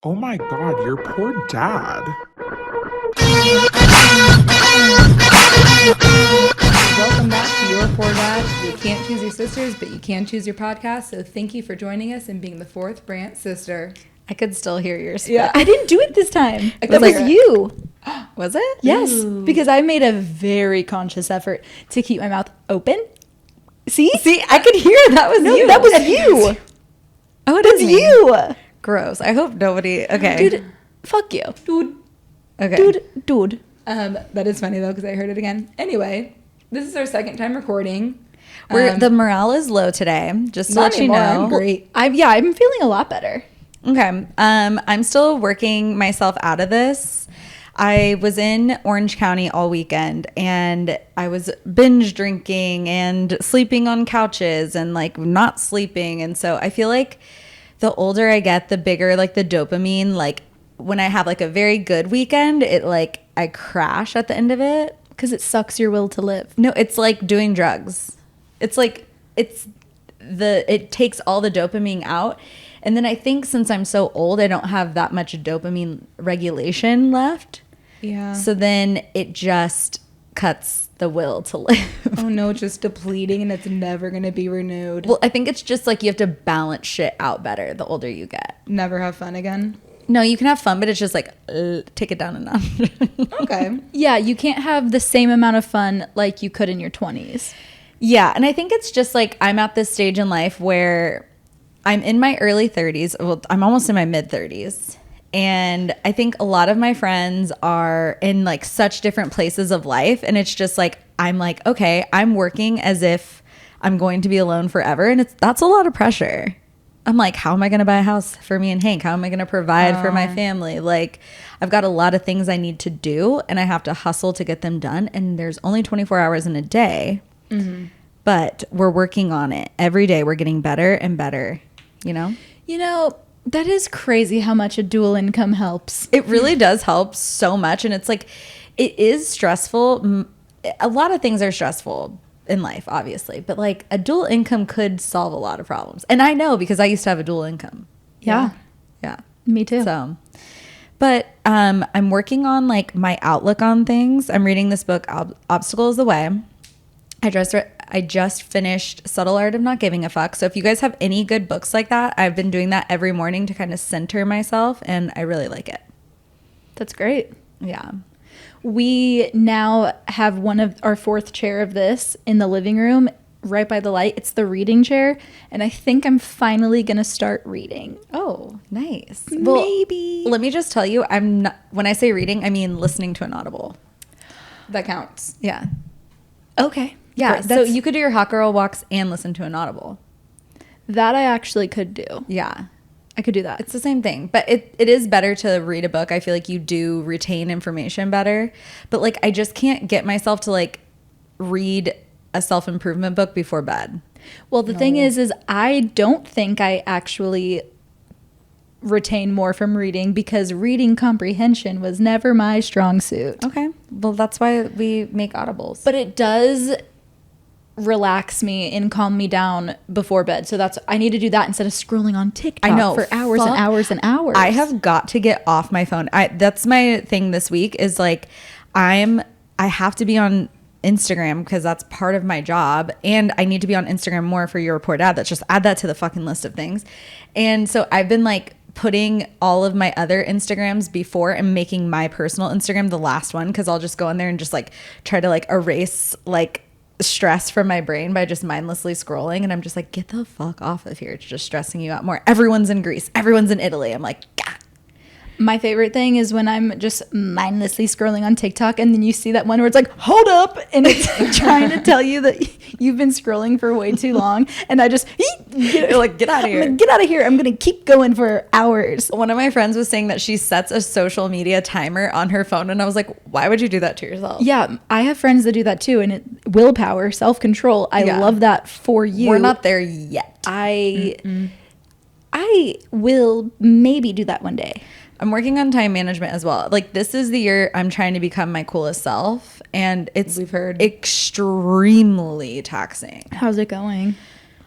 Oh my god, your poor dad. Welcome back to Your Poor Dad. You can't choose your sisters, but you can choose your podcast. So thank you for joining us and being the fourth Brant sister. I could still hear yours. Yeah. I didn't do it this time. I That could was hear it. you. Was it? Yes, Ooh. because I made a very conscious effort to keep my mouth open. See, I could hear that was no, you. that was you. Oh, it That's is me. you, Gross. I hope nobody. Okay. dude. Fuck you, Dude. Okay. dude. That is funny though because I heard it again. Anyway, this is our second time recording. The morale is low today. Just to Not let you anymore, know. I'm great. I'm feeling a lot better. Okay. I'm still working myself out of this. I was in Orange County all weekend and I was binge drinking and sleeping on couches and like not sleeping. And so I feel like the older I get, the bigger like the dopamine, like when I have like a very good weekend, it like I crash at the end of it. Because it sucks your will to live. No, it's like doing drugs. It's like it takes all the dopamine out. And then I think since I'm so old, I don't have that much dopamine regulation left. Yeah. So then it just cuts the will to live. Oh no, it's just depleting and it's never gonna be renewed. Well, I think it's just like you have to balance shit out better the older you get. Never have fun again. No, you can have fun, but it's just like take it down a notch. Okay. Yeah, you can't have the same amount of fun like you could in your 20s. Yeah, and I think it's just like I'm at this stage in life where I'm in my early 30s. Well, I'm almost in my mid 30s. And I think a lot of my friends are in like such different places of life. And it's just like, I'm like, okay, I'm working as if I'm going to be alone forever. And that's a lot of pressure. I'm like, how am I going to buy a house for me and Hank? How am I going to provide for my family? Like, I've got a lot of things I need to do and I have to hustle to get them done. And there's only 24 hours in a day. Mm-hmm. But we're working on it. Every day we're getting better and better, you know? You know, that is crazy how much a dual income helps. It really does help so much. And it's like, it is stressful. A lot of things are stressful in life, obviously. But like a dual income could solve a lot of problems. And I know because I used to have a dual income. Yeah. Yeah. Me too. So, but I'm working on like my outlook on things. I'm reading this book, Obstacle is the Way. I just finished Subtle Art of Not Giving a Fuck. So if you guys have any good books like that, I've been doing that every morning to kind of center myself, and I really like it. That's great. Yeah. We now have one of our fourth chair of this in the living room right by the light. It's the reading chair, and I think I'm finally going to start reading. Oh, nice. Maybe. Let me just tell you, I'm not, when I say reading, I mean listening to an Audible. That counts. Yeah. Okay. Yeah. Great. So you could do your hot girl walks and listen to an Audible. That I actually could do. Yeah. I could do that. It's the same thing, but it is better to read a book. I feel like you do retain information better, but like I just can't get myself to like read a self-improvement book before bed. Well, the thing is I don't think I actually retain more from reading because reading comprehension was never my strong suit. Okay. Well, that's why we make Audibles. But it does relax me and calm me down before bed. So I need to do that instead of scrolling on TikTok I know, for hours and hours and hours. I have got to get off my phone. That's my thing this week is like I have to be on Instagram because that's part of my job, and I need to be on Instagram more for Your Poor Dad. That's just add that to the fucking list of things. And so I've been like putting all of my other Instagrams before and making my personal Instagram the last one because I'll just go in there and just like try to like erase like stress from my brain by just mindlessly scrolling. And I'm just like, get the fuck off of here. It's just stressing you out more. Everyone's in Greece. Everyone's in Italy. I'm like, God. My favorite thing is when I'm just mindlessly scrolling on TikTok and then you see that one where it's like, hold up, and it's like trying to tell you that you've been scrolling for way too long. And I just, Get out of here. Get out of here. I'm going to keep going for hours. One of my friends was saying that she sets a social media timer on her phone. And I was like, why would you do that to yourself? Yeah, I have friends that do that too. And willpower, self-control. I love that for you. We're not there yet. I will maybe do that one day. I'm working on time management as well. Like this is the year I'm trying to become my coolest self, and we've heard extremely taxing. How's it going?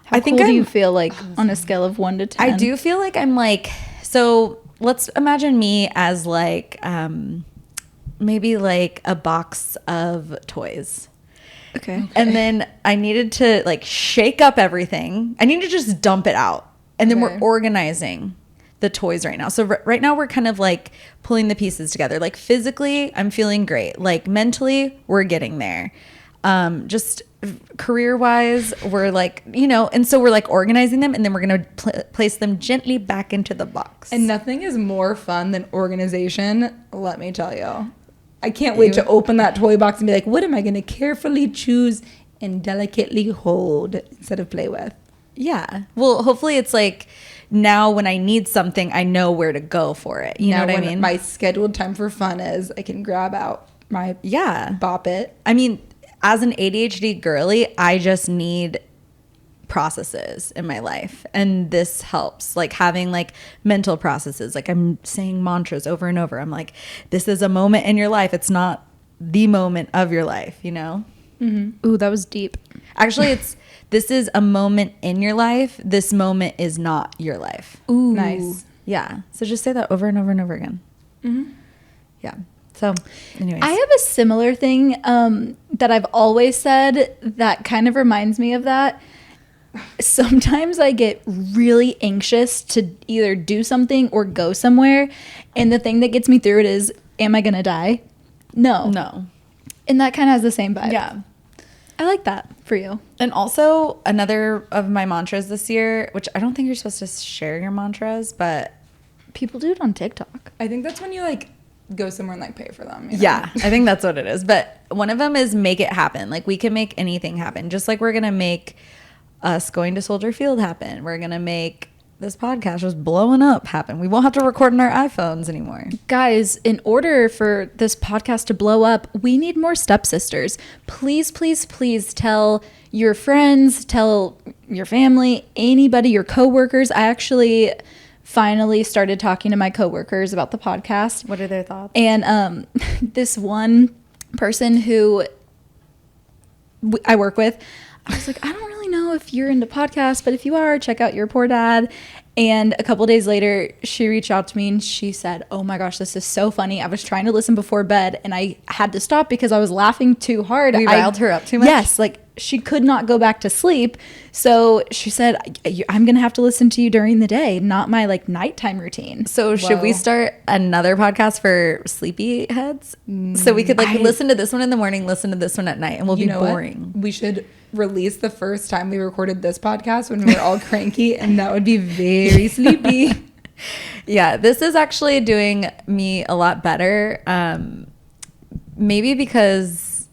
How I think cool do you feel like on a scale of 1 to 10? I do feel like I'm like, so let's imagine me as like maybe like a box of toys. Okay. And then I needed to like shake up everything. I need to just dump it out. And then we're organizing the toys right now. So right now we're kind of like pulling the pieces together. Like physically, I'm feeling great. Like mentally, we're getting there. Just career wise, we're like, you know, and so we're like organizing them, and then we're going to place them gently back into the box. And nothing is more fun than organization, let me tell you. I can't wait to open that toy box and be like, what am I going to carefully choose and delicately hold instead of play with? Yeah. Well, hopefully it's like now when I need something, I know where to go for it. You know what I mean? My scheduled time for fun is I can grab out my bop it. I mean, as an ADHD girly, I just need processes in my life, and this helps, like having like mental processes. Like I'm saying mantras over and over. I'm like, this is a moment in your life. It's not the moment of your life, you know? Mm-hmm. Ooh, that was deep. Actually, this is a moment in your life. This moment is not your life. Ooh, nice. Yeah. So just say that over and over and over again. Mm-hmm. Yeah. So anyways, I have a similar thing that I've always said that kind of reminds me of that. Sometimes I get really anxious to either do something or go somewhere, and the thing that gets me through it is, am I gonna die? No. And that kind of has the same vibe. Yeah. I like that for you. And also another of my mantras this year, which I don't think you're supposed to share your mantras, but People do it on TikTok. I think that's when you like go somewhere and like pay for them. You know? yeah, I think that's what it is. But one of them is make it happen. Like we can make anything happen. Just like we're going to make us going to Soldier Field happen. We're going to make this podcast just blowing up happen. We won't have to record on our iPhones anymore. Guys, in order for this podcast to blow up, we need more stepsisters. Please, please, please tell your friends, tell your family, anybody, your coworkers. I actually finally started talking to my coworkers about the podcast. What are their thoughts? And this one person who I work with, I was like, I don't really know if you're into podcasts, but if you are, check out Your Poor Dad. And a couple days later, she reached out to me and she said, oh my gosh, this is so funny. I was trying to listen before bed and I had to stop because I was laughing too hard. We riled her up too much? Yes, like she could not go back to sleep. So she said, I'm going to have to listen to you during the day, not my like nighttime routine. So should we start another podcast for sleepy heads? So we could like listen to this one in the morning, listen to this one at night, and we'll be boring. We should release the first time we recorded this podcast when we were all cranky, and that would be very sleepy. Yeah, this is actually doing me a lot better. Maybe because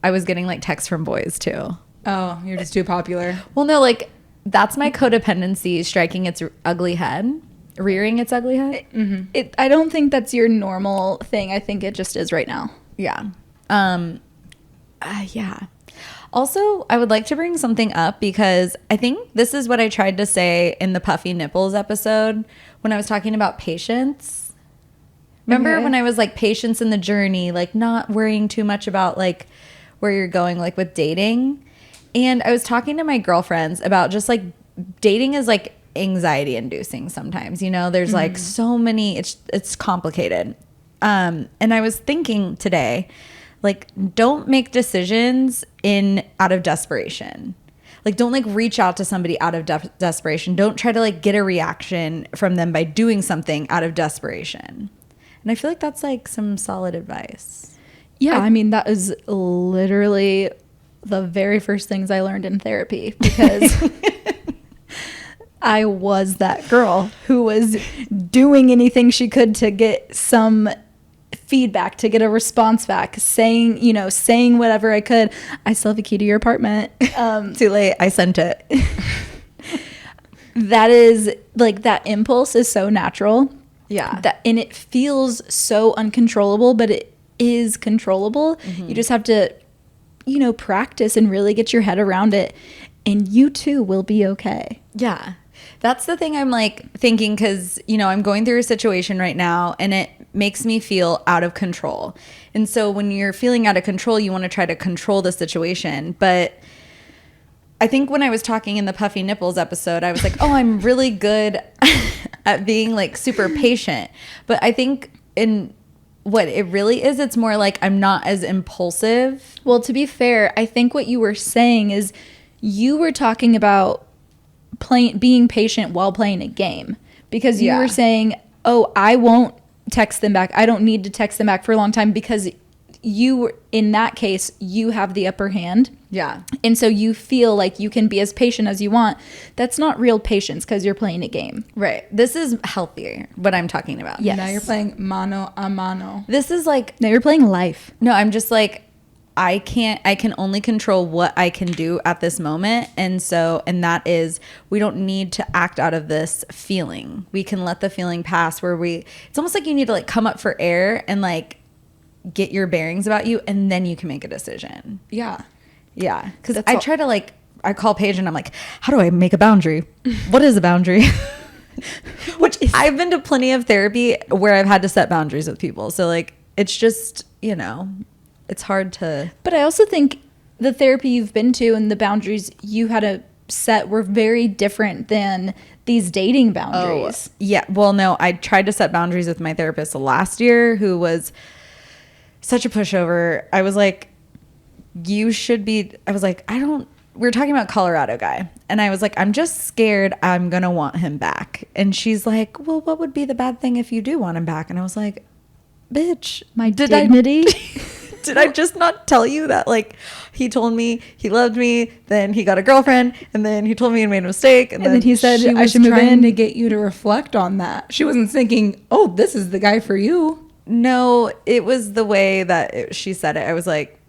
I was getting like texts from boys too. Oh, you're just too popular. Well, no, like that's my codependency striking its ugly head, rearing its ugly head. Mm-hmm. I don't think that's your normal thing. I think it just is right now. Yeah. Yeah. Also, I would like to bring something up because I think this is what I tried to say in the puffy nipples episode when I was talking about patience. Remember when I was like patience in the journey, like not worrying too much about like where you're going, like with dating. And I was talking to my girlfriends about just like dating is like anxiety inducing sometimes, you know, there's like so many, it's complicated. And I was thinking today, like, don't make decisions out of desperation. Like, don't like reach out to somebody out of desperation. Don't try to like get a reaction from them by doing something out of desperation. And I feel like that's like some solid advice. Yeah, I mean, that is literally the very first things I learned in therapy because I was that girl who was doing anything she could to get some feedback, to get a response back, saying whatever I could. I still have a key to your apartment. Too late. I sent it. That is like, that impulse is so natural. Yeah. And it feels so uncontrollable, but it is controllable. You just have to, practice and really get your head around it. And you too will be okay. Yeah. That's the thing I'm like thinking because, I'm going through a situation right now and it makes me feel out of control. And so when you're feeling out of control, you want to try to control the situation. But I think when I was talking in the puffy nipples episode, I was like, oh, I'm really good. at being like super patient. But I think in what it really is, it's more like I'm not as impulsive. Well, to be fair, I think what you were saying is you were talking about being patient while playing a game, because you were saying, oh, I won't text them back. I don't need to text them back for a long time, because you, in that case, you have the upper hand. Yeah. And so you feel like you can be as patient as you want. That's not real patience, because you're playing a game. Right. This is healthier, what I'm talking about. Yes. Now you're playing mano a mano. This is like, No, you're playing life. no, I'm just like, I can only control what I can do at this moment. And that is, we don't need to act out of this feeling. We can let the feeling pass, it's almost like you need to like come up for air and like get your bearings about you, and then you can make a decision. Yeah. Yeah. Because I try to like, I call Paige and I'm like, how do I make a boundary? What is a boundary? Which I've been to plenty of therapy where I've had to set boundaries with people. So like, it's just, it's hard to. But I also think the therapy you've been to and the boundaries you had to set were very different than these dating boundaries. Oh, yeah. Well, no, I tried to set boundaries with my therapist last year, who was such a pushover. I was like, we were talking about Colorado guy. And I was like, I'm just scared I'm going to want him back. And she's like, well, what would be the bad thing if you do want him back? And I was like, bitch, My dignity. Did I just not tell you that, like, he told me he loved me, then he got a girlfriend, and then he told me he made a mistake, and then he said, She I was should move trying in. to get you to reflect on that. She wasn't thinking, oh, this is the guy for you. No, it was the way that she said it. I was like,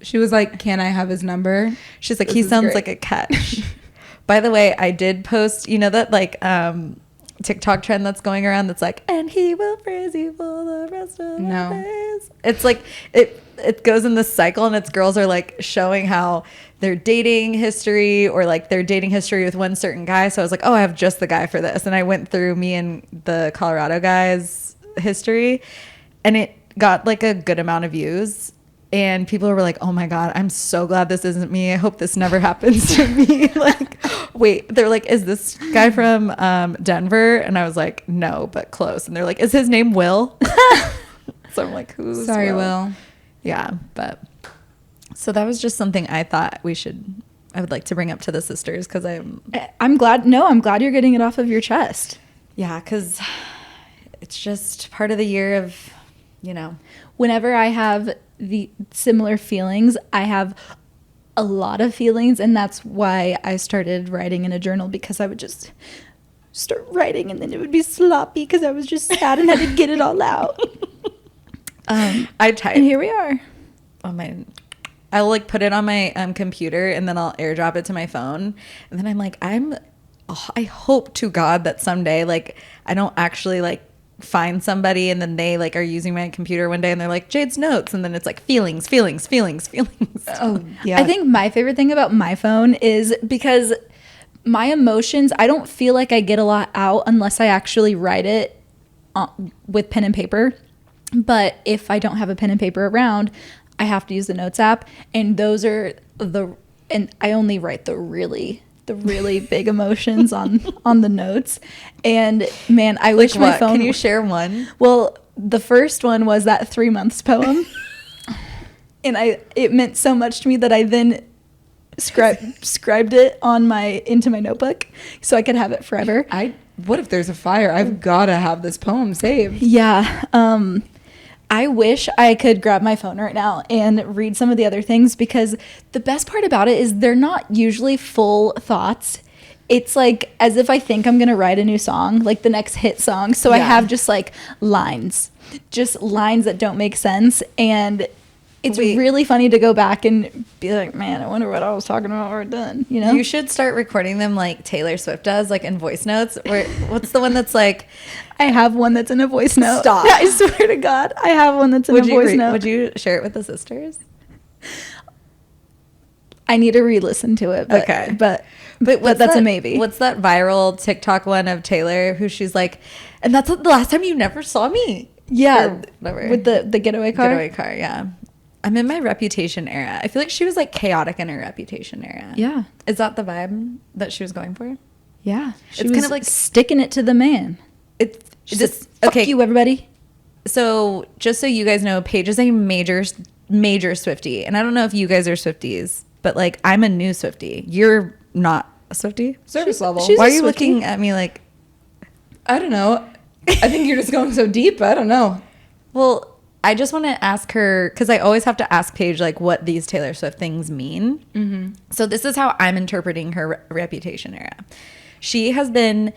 She was like, can I have his number? she's like, This he is sounds great. like a catch. By the way, I did post, that like TikTok trend that's going around that's like, and he will praise you for the rest of No. the days. It's like it goes in this cycle, and it's girls are like showing how their dating history, or like their dating history with one certain guy. So I was like, oh, I have just the guy for this. And I went through me and the Colorado guy's history, and it got like a good amount of views. And people were like, oh my God, I'm so glad this isn't me. I hope this never happens to me. Like, wait, they're like, is this guy from Denver? And I was like, no, but close. And they're like, is his name Will? So I'm like, who's Sorry, Will. Yeah, but so that was just something I thought I would like to bring up to the sisters, because I'm glad you're getting it off of your chest. yeah, because it's just part of the year of, Whenever I have the similar feelings, I have a lot of feelings, and that's why I started writing in a journal, because I would just start writing and then it would be sloppy because I was just sad and had to get it all out. I type. And here we are. I'll like put it on my computer, and then I'll airdrop it to my phone, and then I'm like, I hope to God that someday like I don't actually like find somebody and then they like are using my computer one day and they're like, Jade's notes, and then it's like feelings. Oh, yeah. I think my favorite thing about my phone is because my emotions, I don't feel like I get a lot out unless I actually write it with pen and paper. But if I don't have a pen and paper around, I have to use the notes app, and those are and I only write the really big emotions on the notes. And man, I wish my phone. Can you share one? Well, the first one was that 3 months poem. And it meant so much to me that I then scribed it into my notebook so I could have it forever. What if there's a fire? I've got to have this poem saved. Yeah. I wish I could grab my phone right now and read some of the other things, because the best part about it is they're not usually full thoughts. It's like as if I think I'm going to write a new song, like the next hit song. So I have just like lines that don't make sense. And it's really funny to go back and be like, man, I wonder what I was talking about or done, You should start recording them like Taylor Swift does, like in voice notes. What's the one that's like, I have one that's in a voice note. Stop. I swear to God, I have one that's in a voice note. Would you share it with the sisters? I need to re-listen to it. But, Okay. But that's a maybe. What's that viral TikTok one of Taylor who she's like, and that's the last time you never saw me? Yeah. Or whatever. With the getaway car. Getaway car, yeah. I'm in my Reputation era. I feel like she was like chaotic in her Reputation era. Yeah. Is that the vibe that she was going for? Yeah. It's kind of like sticking it to the man. it's She's just like, fuck you, everybody. So just so you guys know, Paige is a major Swiftie, and I don't know if you guys are Swifties, but like I'm a new Swiftie. You're not a Swiftie. Surface level. she's Why a are you Swiftie. looking at me like? I don't know. I think you're just going so deep. I don't know. Well, I just want to ask her because I always have to ask Paige like what these Taylor Swift things mean. Mm-hmm. So this is how I'm interpreting her Reputation era. She has been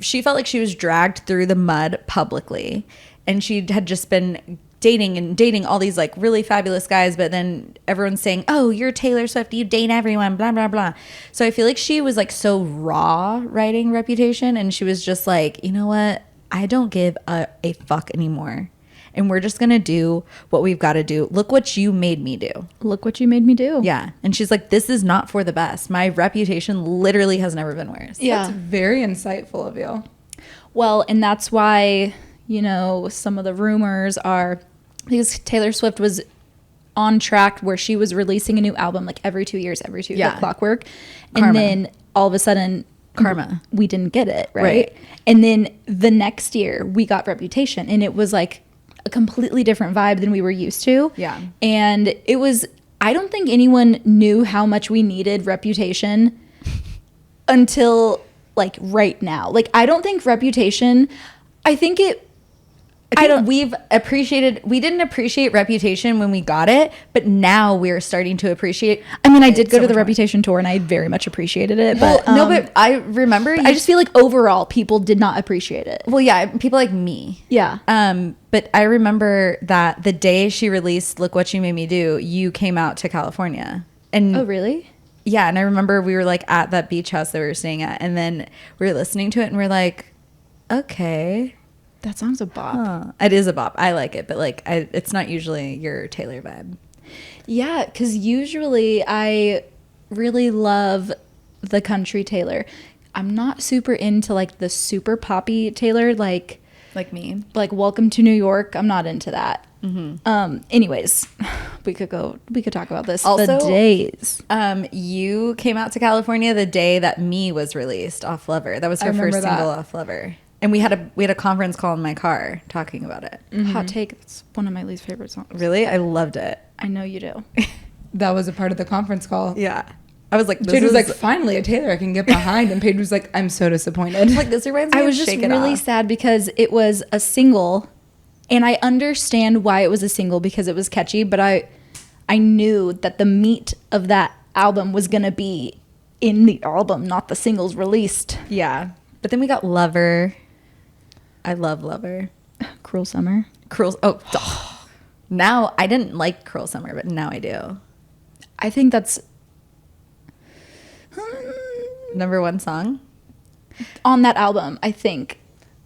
she felt like she was dragged through the mud publicly, and she had just been dating all these like really fabulous guys, but then everyone's saying, oh, you're Taylor Swift, you date everyone, blah blah blah. So I feel like she was like so raw writing Reputation, and she was just like, you know what, I don't give a fuck anymore, and we're just gonna do what we've got to do. Look what you made me do. Look what you made me do. Yeah. And she's like, this is not for the best. My reputation literally has never been worse. Yeah. That's very insightful of you. Well, and that's why, you know, some of the rumors are because Taylor Swift was on track where she was releasing a new album like every 2 years, like clockwork. And Karma. then all of a sudden, Karma. we didn't get it, right? Right. And then the next year we got Reputation, and it was like a completely different vibe than we were used to. Yeah. And it was, I don't think anyone knew how much we needed Reputation until like right now. Like, I don't think Reputation, I think it, We didn't appreciate Reputation when we got it, but now we're starting to appreciate. I mean, I did go so to the much more. Reputation tour and I very much appreciated it. Well, But no, but I remember. I just feel like overall people did not appreciate it. well, yeah, people like me. Yeah. But I remember that the day she released "Look What You Made Me Do," you came out to California, and Oh, really? yeah, and I remember we were like at that beach house that we were staying at, and then we were listening to it, and we're like, okay. That song's a bop. Huh. It is a bop. I like it, but like, it's not usually your Taylor vibe. Yeah, because usually I really love the country Taylor. I'm not super into like the super poppy Taylor, like Like me. Welcome to New York. I'm not into that. Anyways, we could talk about this Also, for days. You came out to California the day that Me was released off Lover. That was I her remember first single that. off Lover. And we had a conference call in my car talking about it. Hot take. It's one of my least favorite songs. Really? I loved it. I know you do. That was a part of the conference call. Yeah. I was like, this Paige was is like, finally a Taylor I can get behind. And Paige was like, I'm so disappointed. like, this reminds me I of was just Shake It really Off. sad because it was a single, and I understand why it was a single because it was catchy, but I knew that the meat of that album was gonna be in the album, not the singles released. Yeah. But then we got Lover. I love Lover. Cruel Summer. Cruel. Oh, now I didn't like Cruel Summer, but now I do. I think that's Number one song. on that album. I think.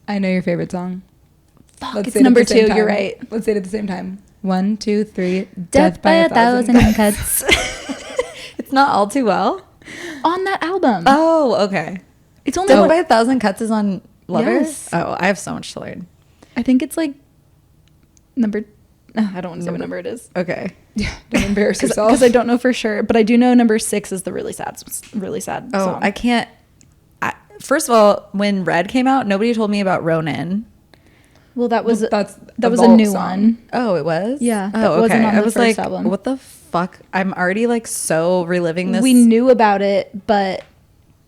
I know your favorite song. Fuck, it's say it at number the same 2. time. You're right. Let's say it at the same time. 1, 2, 3. Death by a thousand cuts. It's not All Too Well. On that album. Oh, okay. It's only Death one- by a Thousand Cuts is on Lover? Yes. Oh, I have so much to learn. I think it's like number. I don't want to say what number it is. Okay. Yeah, don't embarrass yourself. Because I don't know for sure, but I do know number 6 is the really sad Oh, song. I can't. First of all, when Red came out, nobody told me about Ronin. Well, that was That's that a was a Vault new song. one. Oh, it was? Yeah, that Oh, okay. wasn't on I the was first like, album. what the fuck? I'm already like so reliving this. We knew about it, but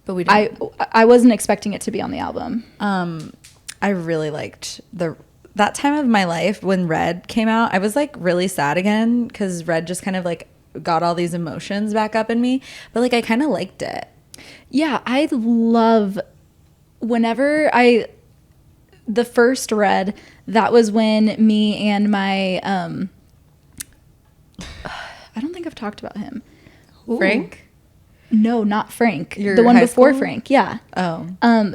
but we didn't. I wasn't expecting it to be on the album. I really liked that time of my life when Red came out. I was like really sad again because Red just kind of like got all these emotions back up in me. But like I kind of liked it. Yeah, I love whenever the first Red, that was when me and my I don't think I've talked about him. Frank? No, not Frank. Your the one high before school? Frank. Yeah. Oh.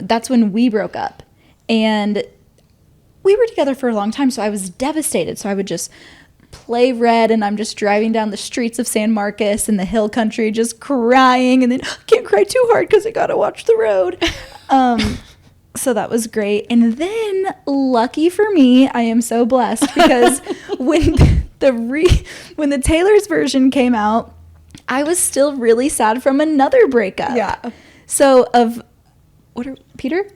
That's when we broke up. And we were together for a long time, so I was devastated. So I would just play Red, and I'm just driving down the streets of San Marcos in the hill country just crying, and then can't cry too hard because I gotta watch the road. So that was great. And then, lucky for me, I am so blessed because when the Taylor's version came out, I was still really sad from another breakup. Yeah. So of what are Peter?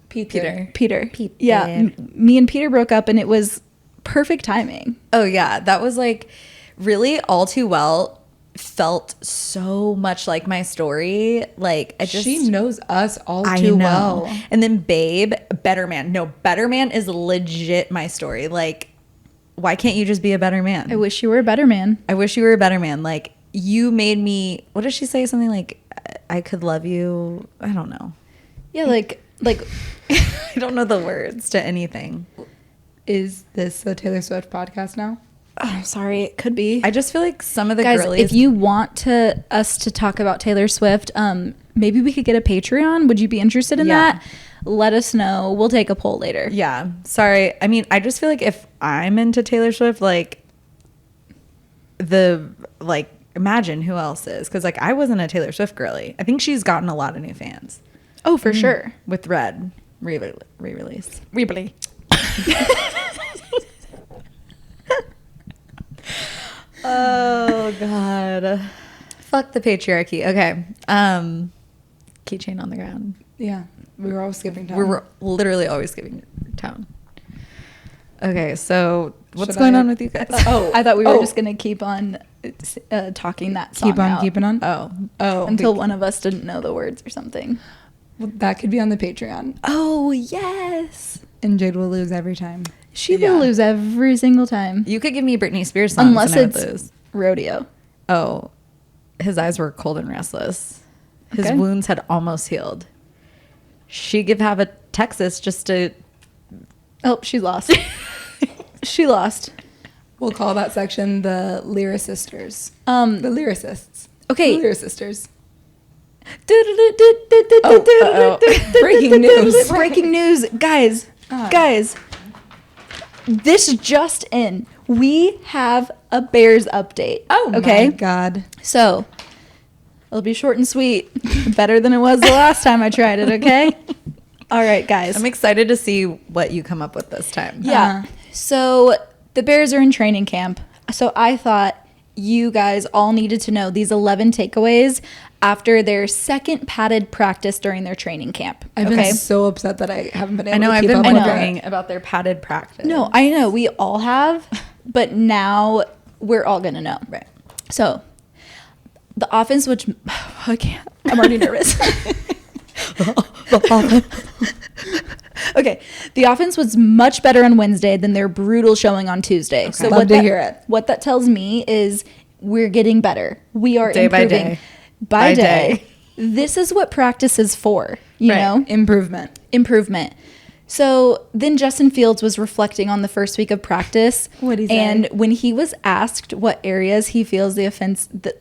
Peter. Peter. Yeah, me and Peter broke up, and it was perfect timing. Oh yeah, that was like really All Too Well felt so much like my story. Like She knows us all too well. And then Babe, Better Man. No, Better Man is legit my story. Like, why can't you just be a better man? I wish you were a better man. I wish you were a better man. Like, you made me, what does she say? Something like, I could love you. I don't know. Yeah, like I don't know the words to anything. Is this a Taylor Swift podcast now? oh, sorry, it could be. I just feel like some of the Guys, girlies. if you want us to talk about Taylor Swift, maybe we could get a Patreon. Would you be interested in that? Let us know. We'll take a poll later. Yeah. Sorry. I mean, I just feel like if I'm into Taylor Swift, imagine who else is. Because, I wasn't a Taylor Swift girly. I think she's gotten a lot of new fans. Oh, for sure. With Red re-release. Really. Oh, God. Fuck the patriarchy. Okay. Keychain on the ground. Yeah. We were always skipping town. We were literally always skipping town. Okay, so what's Should going I- on with you guys? I thought we were just going to keep on talking that song out keeping on. Oh. until one of us didn't know the words or something. Well, that could be on the Patreon. Oh, yes. And Jade will lose every time. She will lose every single time. You could give me Britney Spears songs Unless and I would it's lose. rodeo. Oh, his eyes were cold and restless. His Okay. wounds had almost healed. She could have a Texas just to... Oh, she lost. She lost. We'll call that section the Lyricisters. The Lyricists. Okay. The Lyricisters. Breaking news. Breaking news. Guys, this just in. We have a Bears update. My God. So, it'll be short and sweet. Better than it was the last time I tried it, okay? All right, guys. I'm excited to see what you come up with this time. Yeah. So, the Bears are in training camp. So, I thought you guys all needed to know these 11 takeaways after their second padded practice during their training camp. I've been so upset that I haven't been able I know, to I've keep been up with wondering it. about their padded practice. No, I know. We all have. But now we're all going to know. Right. So, the offense, which I can't. I'm already nervous. Okay, the offense was much better on Wednesday than their brutal showing on Tuesday. So Love to hear it. What that tells me is we're getting better. We are Day by improving day. by By day. day. This is what practice is for. You Right. know, Improvement. So then Justin Fields was reflecting on the first week of practice. What'd he say? And when he was asked what areas he feels the offense, the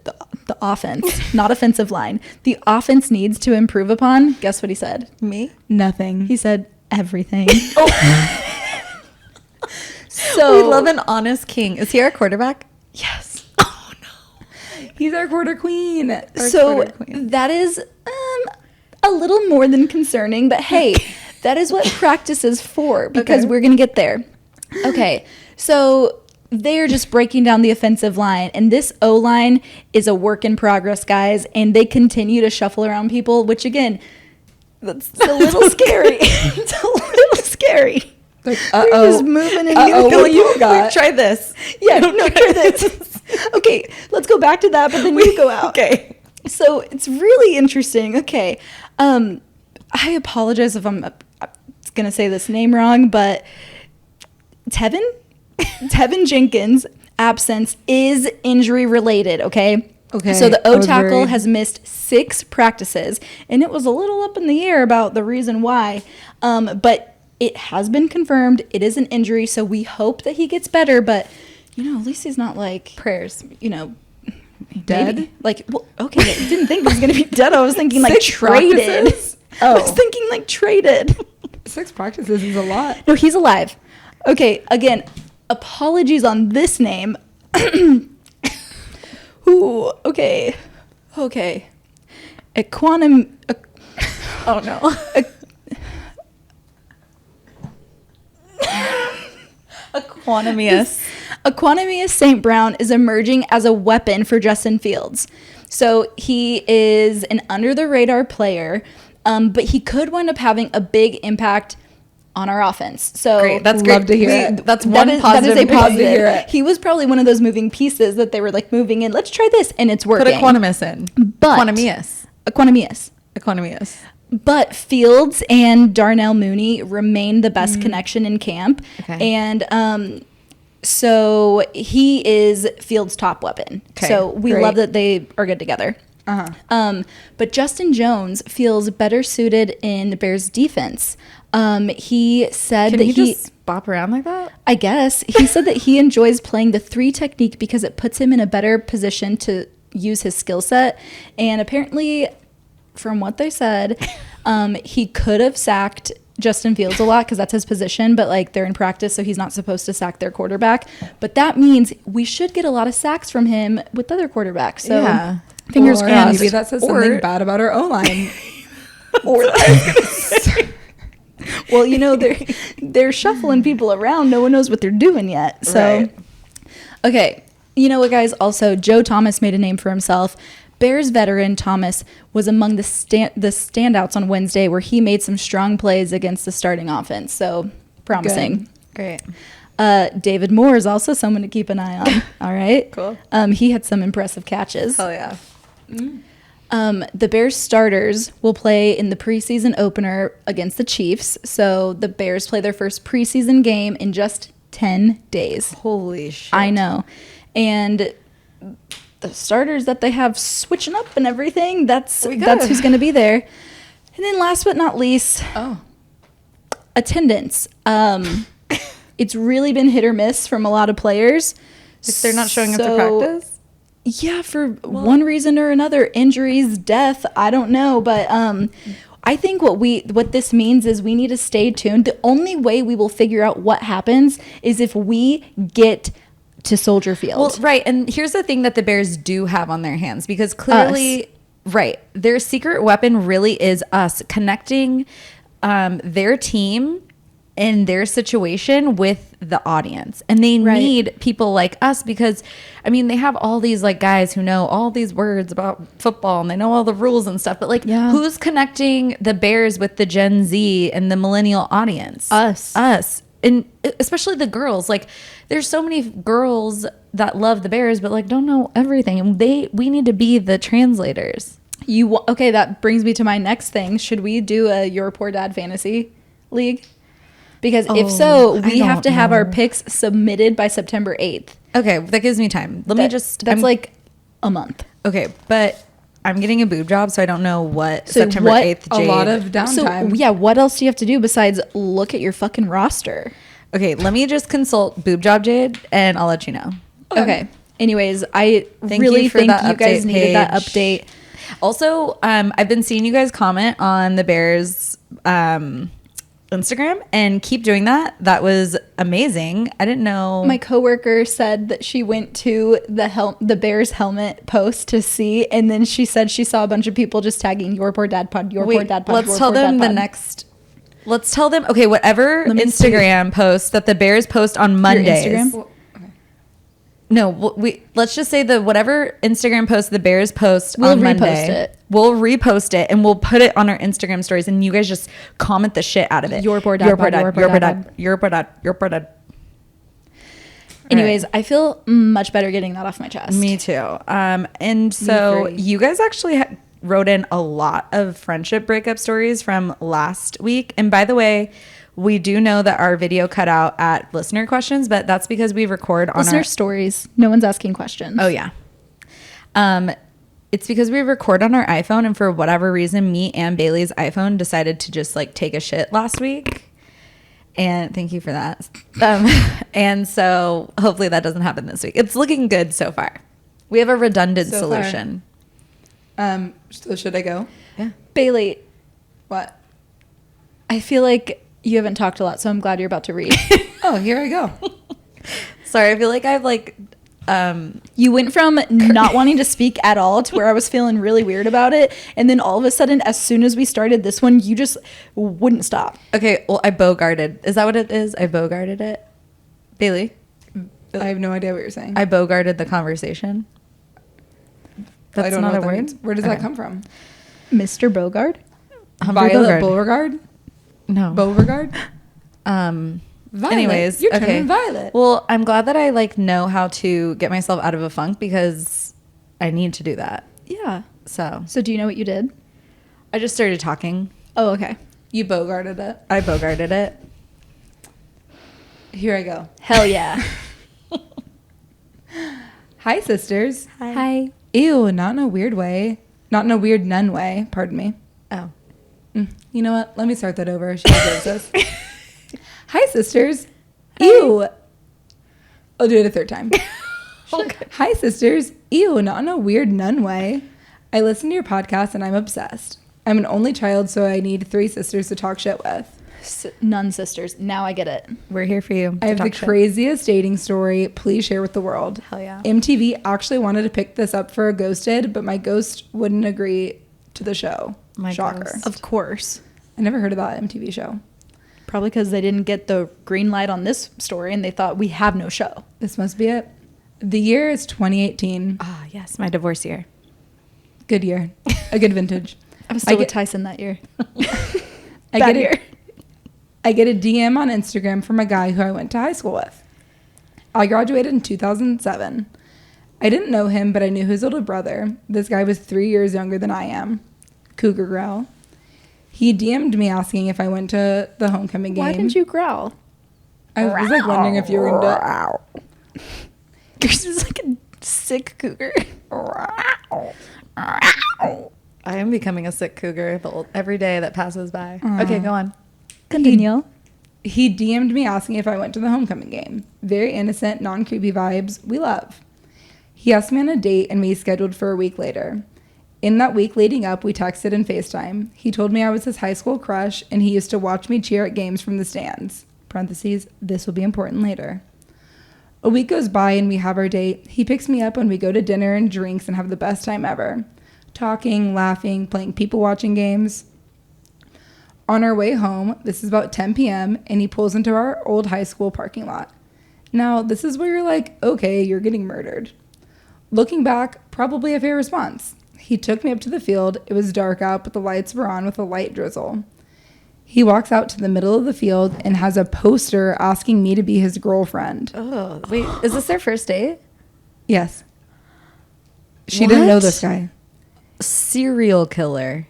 offense, not offensive line, the offense needs to improve upon, guess what he said? Me? Nothing. He said everything. So we love an honest king. Is he our quarterback? Yes. Oh no. He's our quarter queen. So that is a little more than concerning, but hey, that is what practice is for because Okay. we're going to get there. Okay, so they're just breaking down the offensive line, and this O-line is a work in progress, guys, and they continue to shuffle around people, which again, that's a little scary. It's a little scary. Like, They're just moving and Uh-oh, moving. what you got? Try this. Yeah, no, try this. Okay, let's go back to that, but then you go out. Okay. So it's really interesting. Okay. I apologize if I'm going to say this name wrong, but Tevin Jenkins' absence is injury related, okay? Okay, So the I was O-tackle worried. has missed 6 practices, and it was a little up in the air about the reason why. But it has been confirmed. It is an injury, so we hope that he gets better, but, at least he's not like... Prayers. Dead? Maybe. Like, well, okay, I didn't think he was going to be dead. I was thinking like 6 traded. practices? I was thinking like traded. 6 practices is a lot. No, he's alive. Okay, again, apologies on this name. Ooh, okay. Oh no. Equanimous St. Brown is emerging as a weapon for Justin Fields. So he is an under-the-radar player. But he could wind up having a big impact on our offense. So Great. That's Love great. to hear it. That's one that positive. is a Love to positive. hear it. He was probably one of those moving pieces that they were like moving in. Let's try this, and it's working. Put a quantumus in. But Quantumius. But Fields and Darnell Mooney remain the best connection in camp. Okay. And so he is Fields' top weapon. Okay, So we great. love that they are good together. But Justin Jones feels better suited in the Bears defense. He said Can that you he just bop around like that? I guess he said that he enjoys playing the 3 technique because it puts him in a better position to use his skill set. And apparently, from what they said, he could have sacked Justin Fields a lot because that's his position, but like they're in practice, so he's not supposed to sack their quarterback. But that means we should get a lot of sacks from him with other quarterbacks. So Yeah. fingers Or crossed. maybe that says something bad about our O-line. Well, you know, they're shuffling people around. No one knows what they're doing yet. So, Right. Okay. You know what, guys? Also, Joe Thomas made a name for himself. Bears veteran Thomas was among the standouts on Wednesday, where he made some strong plays against the starting offense. So, promising. Great. David Moore is also someone to keep an eye on. All right. Cool. He had some impressive catches. Oh yeah. The Bears starters will play in the preseason opener against the Chiefs. So the Bears play their first preseason game in just 10 days. Holy shit. I know. And the starters that they have switching up and everything, that's who's going to be there. And then last but not least, attendance. It's really been hit or miss from a lot of players. If they're not showing up to So- practice? Yeah, for one reason or another, injuries, death, I don't know, but I think what this means is we need to stay tuned. The only way we will figure out what happens is if we get to Soldier Field. Well, right. And here's the thing that the Bears do have on their hands, because clearly, right, their secret weapon really is us connecting their team and their situation with the audience. And they need people like us because, I mean, they have all these like guys who know all these words about football and they know all the rules and stuff. But like, who's connecting the Bears with the Gen Z and the millennial audience? Us. And especially the girls. Like, there's so many girls that love the Bears but like don't know everything, and we need to be the translators. Okay, that brings me to my next thing. Should we do a Your Poor Dad fantasy league? Because if so, we have to have our picks submitted by September 8th. Okay, that gives me time. That's like a month. Okay, but I'm getting a boob job, so I don't know what So September what- 8th. A Jade. lot of So downtime. yeah, what else do you have to do besides look at your fucking roster? Okay, let me just consult boob job Jade, and I'll let you know. Okay. Anyways, I Thank really you for think that you guys update needed that page. update. Also, I've been seeing you guys comment on the Bears Instagram, and keep doing that. That was amazing. I didn't know. My coworker said that she went to the Bears helmet post to see, and then she said she saw a bunch of people just tagging Your Poor Dad Pod, Your Poor Dad Pod. Let's Your tell Poor Dad them the Pod. next. Let's tell them. Okay, whatever Let me Instagram post that the Bears post on Mondays. Instagram? No, let's just say whatever Instagram post the Bears post We'll on repost Monday. it. We'll repost it and we'll put it on our Instagram stories, and you guys just comment the shit out of it. Your Poor Dad Your poor Pod, dad. Your Poor Your poor Dad dad. Your poor dad. Your poor dad. Anyways, I feel much better getting that off my chest. Me too. And so agree. you guys actually wrote in a lot of friendship breakup stories from last week. And by the way, we do know that our video cut out at listener questions, but that's because we record on Listener our stories. No one's asking questions. Oh yeah. It's because we record on our iPhone, and for whatever reason, me and Bailey's iPhone decided to just like take a shit last week. And thank you for that. And so hopefully that doesn't happen this week. It's looking good so far. We have a redundant So solution. So should I go? Yeah. Bailey, What? I feel like you haven't talked a lot, so I'm glad you're about to read. Oh, here I go. Sorry, I feel like I've like You went from not wanting to speak at all to where I was feeling really weird about it. And then all of a sudden, as soon as we started this one, you just wouldn't stop. okay, well, I bogarted. Is that what it is? I bogarted it. Bailey, I have no idea what you're saying. I bogarted the conversation. That's I don't not know a what that word. means. Where does that Okay. come from? Mr. Bogard? Violet Beauregard? No. Beauregard? Violet, Anyways, you're turning violet. Well, I'm glad that I like know how to get myself out of a funk because I need to do that. Yeah. So So do you know what you did? I just started talking. Oh, okay. You Bogarted it. I bogarted it. Here I go. Hell yeah. Hi, sisters. Hi. Ew, not in a weird way. Not in a weird nun way. Pardon me. Oh. You know what? Let me start that over. She deserves this. Hi, sisters. Ew. I'll do it a third time. Okay. Hi, sisters. Ew, not in a weird nun way. I listen to your podcast and I'm obsessed. I'm an only child, so I need 3 sisters to talk shit with. Nun sisters. Now I get it. We're here for you. I have the craziest dating story. Please share with the world. Hell yeah. MTV actually wanted to pick this up for a ghosted, but my ghost wouldn't agree to the show. My Shocker. ghost. Of course. I never heard of that MTV show. Probably because they didn't get the green light on this story and they thought we have no show. This must be it. The year is 2018. Ah, yes, my divorce year. Good year. A good vintage. I was still with Tyson that year. I get a DM on Instagram from a guy who I went to high school with. I graduated in 2007. I didn't know him, but I knew his older brother. This guy was 3 years younger than I am. Cougar growl. He DM'd me asking if I went to the homecoming game. Why didn't you growl? I was like wondering if you were going to... You're just like a sick cougar. I am becoming a sick cougar every day that passes by. Okay, go on. Continue. He DM'd me asking if I went to the homecoming game. Very innocent, non-creepy vibes we love. He asked me on a date and we scheduled for a week later. In that week leading up, we texted and FaceTime. He told me I was his high school crush and he used to watch me cheer at games from the stands. Parentheses, this will be important later. A week goes by and we have our date. He picks me up and we go to dinner and drinks and have the best time ever. Talking, laughing, playing people watching games. On our way home, this is about 10 p.m., and he pulls into our old high school parking lot. Now, this is where you're like, okay, you're getting murdered. Looking back, probably a fair response. He took me up to the field. It was dark out, but the lights were on with a light drizzle. He walks out to the middle of the field and has a poster asking me to be his girlfriend. Oh, wait. Is this their first date? Yes. She didn't know What? this guy. Serial killer.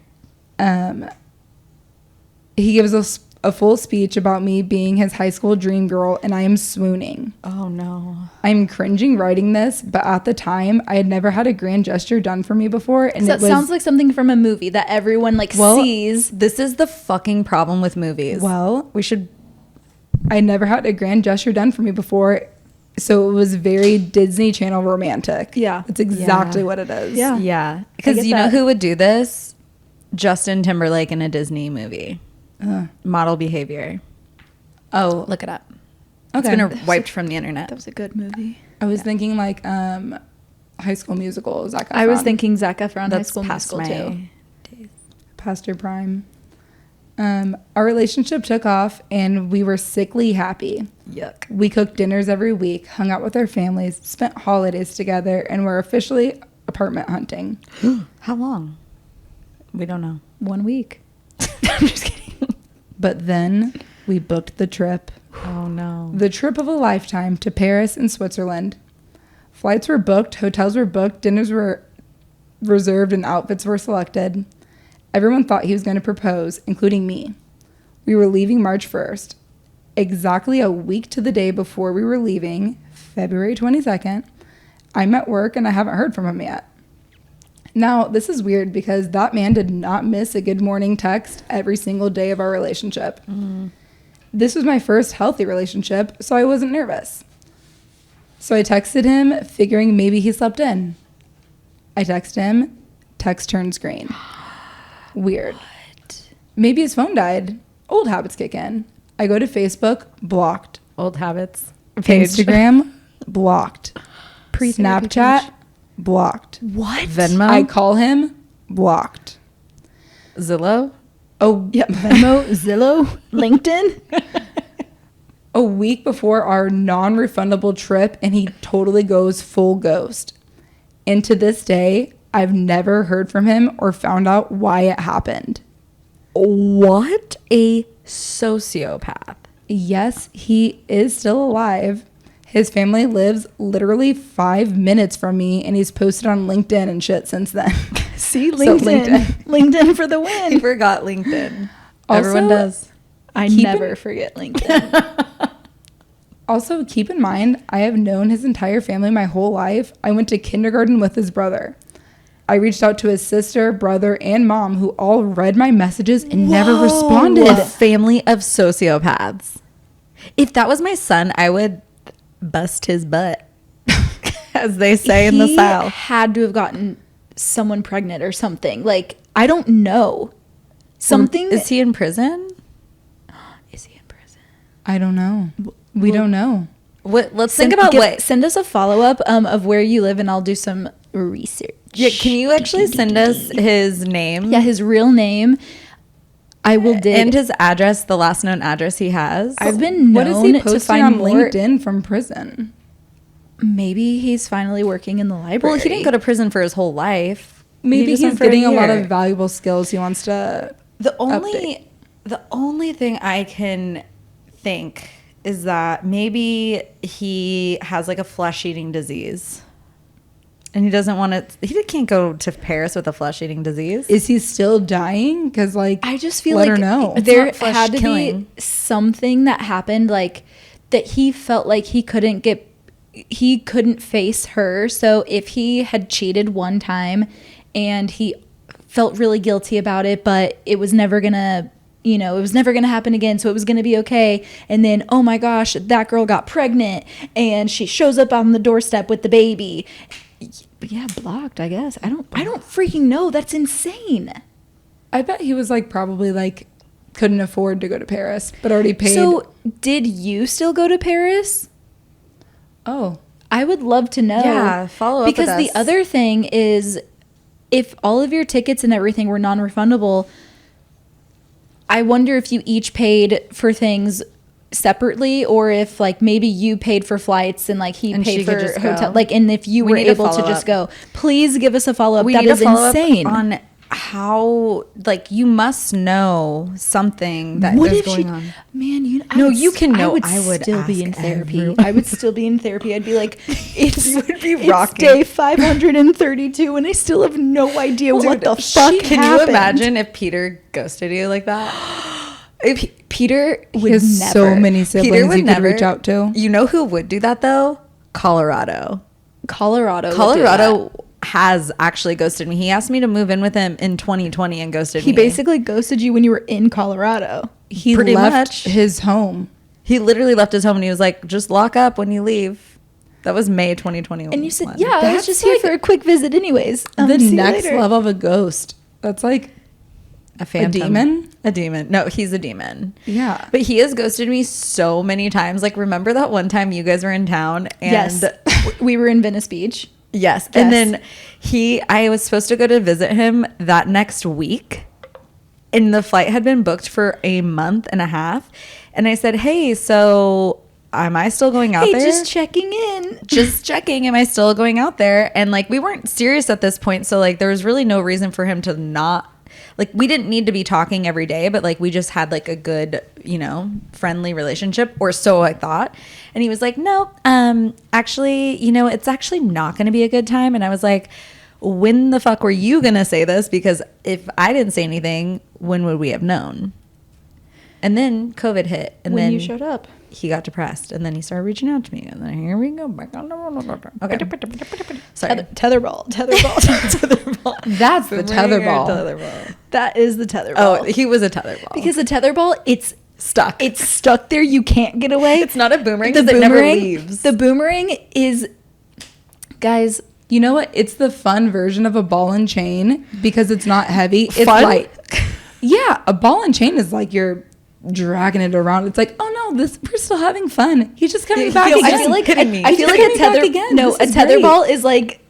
He gives us a full speech about me being his high school dream girl, and I am swooning. Oh, no. I'm cringing writing this, but at the time, I had never had a grand gesture done for me before, and That sounds like something from a movie that everyone sees. This is the fucking problem with movies. well, We should... I never had a grand gesture done for me before, so it was very Disney Channel romantic. Yeah. That's exactly Yeah. what it is. Yeah. Yeah. Because get you know that. who would do this? Justin Timberlake in a Disney movie. Model behavior. Oh, Look it up. okay. It's been wiped from the internet. That was a good movie. I was thinking like High School Musical. Zac Efron. I was thinking Zac Efron High That's School past Musical my too. days. Past your prime. Our relationship took off, and we were sickly happy. Yuck. We cooked dinners every week, hung out with our families, spent holidays together, and were officially apartment hunting. How long? We don't know. 1 week. I'm just kidding. But then we booked the trip. Oh, no. The trip of a lifetime to Paris and Switzerland. Flights were booked, hotels were booked, dinners were reserved, and outfits were selected. Everyone thought he was going to propose, including me. We were leaving March 1st. Exactly a week to the day before we were leaving, February 22nd, I'm at work and I haven't heard from him yet. Now, this is weird because that man did not miss a good morning text every single day of our relationship. This was my first healthy relationship, so I wasn't nervous. So I texted him, figuring maybe he slept in. I text him, text turns green. Weird. Maybe his phone died. Old habits kick in. I go to Facebook, blocked. Old habits. Instagram, blocked. Pre-therapy Snapchat, page. blocked. What? Venmo. I call him, blocked. Zillow. Oh, Yep. Venmo, Zillow, LinkedIn. a week before our non-refundable trip, and he totally goes full ghost. And to this day, I've never heard from him or found out why it happened. What a sociopath. Yes, he is still alive. His family lives literally 5 minutes from me, and he's posted on LinkedIn and shit since then. See, So LinkedIn. LinkedIn for the I win. forgot LinkedIn. Also, Everyone does. I keep never in- forget LinkedIn. Also, keep in mind, I have known his entire family my whole life. I went to kindergarten with his brother. I reached out to his sister, brother, and mom, who all read my messages and never responded. A family of sociopaths. If that was my son, I would bust his butt, as they say in the He South. had to have gotten someone pregnant or something. Like, I don't know. Something. Is he in prison? Is he in prison? I don't know. We don't know. What? Let's think about what. Send us a follow-up of where you live, and I'll do some research. Yeah, can you actually send us his name? Yeah, his real name. I will dig. And his address, the last known address he has. I've been What is he known to posting find on more. LinkedIn from prison? Maybe he's finally working in the library. Well, he didn't go to prison for his whole life. Maybe He just he's went for getting a lot year. of valuable skills he wants to The update. only thing I can think is that maybe he has like a flesh-eating disease. And he doesn't want to, he can't go to Paris with a flesh-eating disease. Is he still dying? Because, like, I just feel let like her know. there It's not flesh had to killing. be something that happened, like that he felt like he couldn't face her. So if he had cheated one time and he felt really guilty about it, but it was never gonna, it was never gonna happen again, so it was gonna be okay. And then, oh my gosh, that girl got pregnant and she shows up on the doorstep with the baby. Yeah, blocked, I guess. I don't freaking know. That's insane. I bet he was, like, probably, like, couldn't afford to go to Paris, but already paid. So, did you still go to Paris? Oh. I would love to know. Yeah, follow up with Because the us. other thing is, if all of your tickets and everything were non-refundable, I wonder if you each paid for things separately, or if like maybe you paid for flights and like he And she paid could for just hotel, go. like, and if you We were need to able to follow just up. go. Please give us a follow-up. We That need is to follow insane. up on how, like, you must know something that What is if going she, on. man, No, you can know. I would still be ask in therapy. everyone. I would still be in therapy. I'd be like, it's, You would be it's rocking. day 532 and I still have no idea what the fuck Can happened. you imagine if Peter ghosted you like that? If Peter He would has never. so many siblings would he could reach out to. You know who would do that though? Colorado. Colorado would do that. Colorado has actually ghosted me. He asked me to move in with him in 2020 and ghosted He me. basically ghosted you when you were in Colorado. He Pretty left much. his home. He literally left his home and he was like, just lock up when you leave. That was May 2021. And you said, yeah, I was That's just here like for a quick visit anyways. The See you next later. level of a ghost. That's like a phantom. demon? A demon. No, he's a demon. Yeah. But he has ghosted me so many times. Like, remember that one time you guys were in town? And Yes. We were in Venice Beach. Yes. Yes. And then I was supposed to go to visit him that next week. And the flight had been booked for a month and a half. And I said, hey, so am I still going out Hey, there? just checking in. Just checking. Am I still going out there? And like, we weren't serious at this point. So like, there was really no reason for him to not, like, we didn't need to be talking every day, but like, we just had like a good, friendly relationship, or so I thought. And he was like, no, actually, it's actually not going to be a good time. And I was like, when the fuck were you going to say this? Because if I didn't say anything, when would we have known? And then COVID hit. And When then you showed up. he got depressed, and then he started reaching out to me, and then here we go back on the roller. Okay, sorry. Tetherball. Tetherball. That's the tetherball. Tetherball. That is the tetherball. Oh, he was a tetherball because the tetherball, it's stuck. stuck there. You can't get away. It's not a boomerang because it never leaves. The boomerang is, guys. You know what? It's the fun version of a ball and chain because it's not heavy. It's Fun? light. Yeah, a ball and chain is like you're dragging it around. It's like, oh no, we're still having fun. He's just coming back again. I feel like kidding me. I feel like Coming a back tether. again. No, This a is great. tetherball is like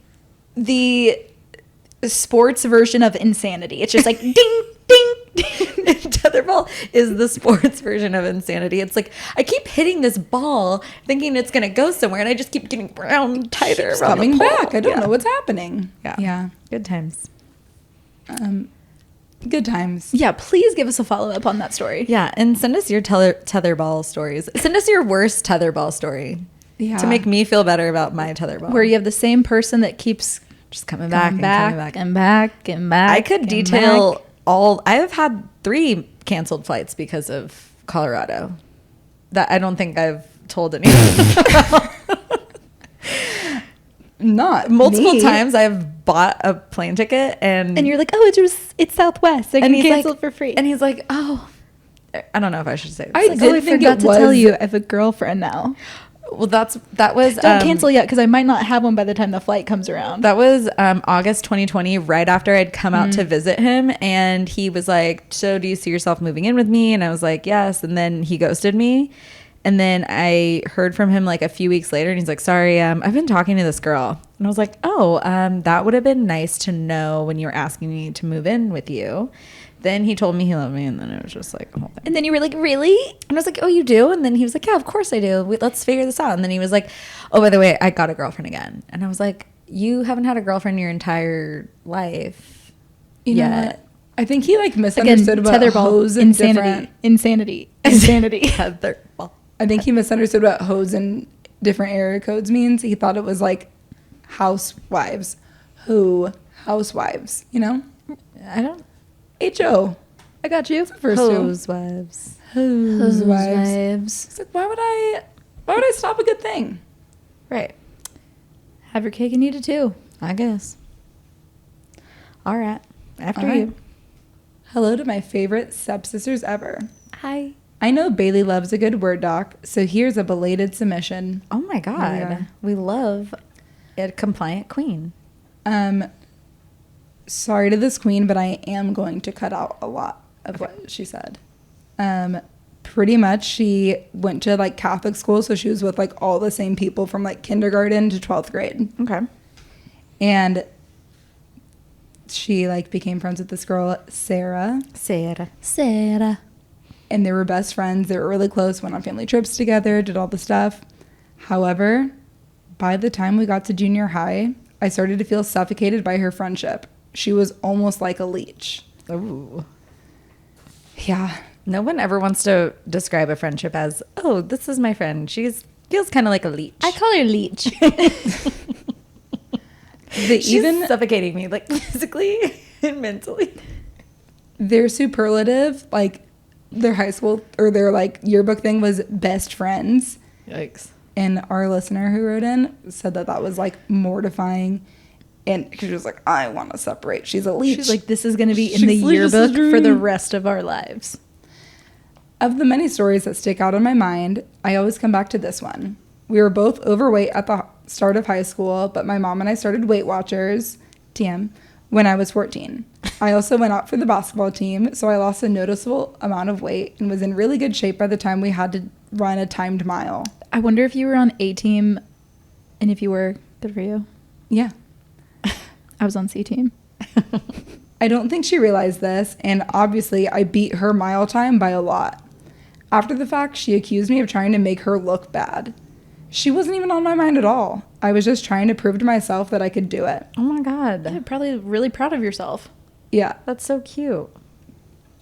the sports version of insanity. It's just like ding, ding, ding. Tetherball is the sports version of insanity. It's like I keep hitting this ball, thinking it's gonna go somewhere, and I just keep getting around tighter. It's around the coming pole. back. I don't Yeah. know what's happening. Yeah. Yeah. Good times. Good times. Yeah, please give us a follow-up on that story. Yeah, and send us your tetherball stories. Send us your worst tetherball story Yeah. to make me feel better about my tetherball. Where you have the same person that keeps just coming back coming and back coming back. and back and back. I could and detail back. all. I have had 3 canceled flights because of Colorado. That I don't think I've told anyone. Not Multiple me. times I've bought a plane ticket and And you're like, oh, it's Southwest. I can cancel like, it for free. And he's like, oh, I don't know if I should say this. I Like, did I think forgot it to was- tell you I have a girlfriend now. Well, that was Don't cancel yet because I might not have one by the time the flight comes around. That was August 2020, right after I'd come out to visit him. And he was like, so do you see yourself moving in with me? And I was like, yes. And then he ghosted me. And then I heard from him like a few weeks later. And he's like, sorry, I've been talking to this girl. And I was like, oh, that would have been nice to know when you were asking me to move in with you. Then he told me he loved me. And then it was just like a whole thing. And then you were like, really? And I was like, oh, you do? And then he was like, yeah, of course I do. Let's figure this out. And then he was like, oh, by the way, I got a girlfriend again. And I was like, you haven't had a girlfriend your entire life You know yet. what? I think he like Again, misunderstood about tetherball, hoes and insanity, different. insanity. Tetherball. I think he misunderstood what hoes and different area codes means. He thought it was like housewives. Housewives, you know? I don't. H-O. I got you. First Hose wives. two. Housewives. Wives. It's like, why would I stop a good thing? Right. Have your cake and eat it too. I guess. All right. After All right. you. Hello to my favorite stepsisters ever. Hi. I know Bailey loves a good Word doc, so here's a belated submission. Oh my Here we God. are. We love a compliant queen. Sorry to this queen, but I am going to cut out a lot of what she said. Pretty much she went to like Catholic school, so she was with like all the same people from like kindergarten to 12th grade. Okay. And she like became friends with this girl, Sarah, Sarah. and they were best friends. They were really close, went on family trips together, did all the stuff. However, by the time we got to junior high, I started to feel suffocated by her friendship. She was almost like a leech. Ooh. Yeah. No one ever wants to describe a friendship as, oh, this is my friend. Feels kind of like a leech. I call her Leech. She's suffocating me, like physically and mentally. Their superlative, like their high school or their like yearbook thing was best friends. Yikes. And our listener who wrote in said that was like mortifying. And she was like, I want to separate. She's a leech. She's like, this is going to be in She's the leech's yearbook for the dream. rest of our lives. Of the many stories that stick out in my mind, I always come back to this one. We were both overweight at the start of high school, but my mom and I started Weight Watchers, TM, when I was 14. I also went out for the basketball team, so I lost a noticeable amount of weight and was in really good shape by the time we had to run a timed mile. I wonder if you were on A team and if you were, good for you. Yeah. I was on C team. I don't think she realized this, and obviously I beat her mile time by a lot. After the fact, she accused me of trying to make her look bad. She wasn't even on my mind at all. I was just trying to prove to myself that I could do it. Oh my God. You're probably really proud of yourself. Yeah. That's so cute.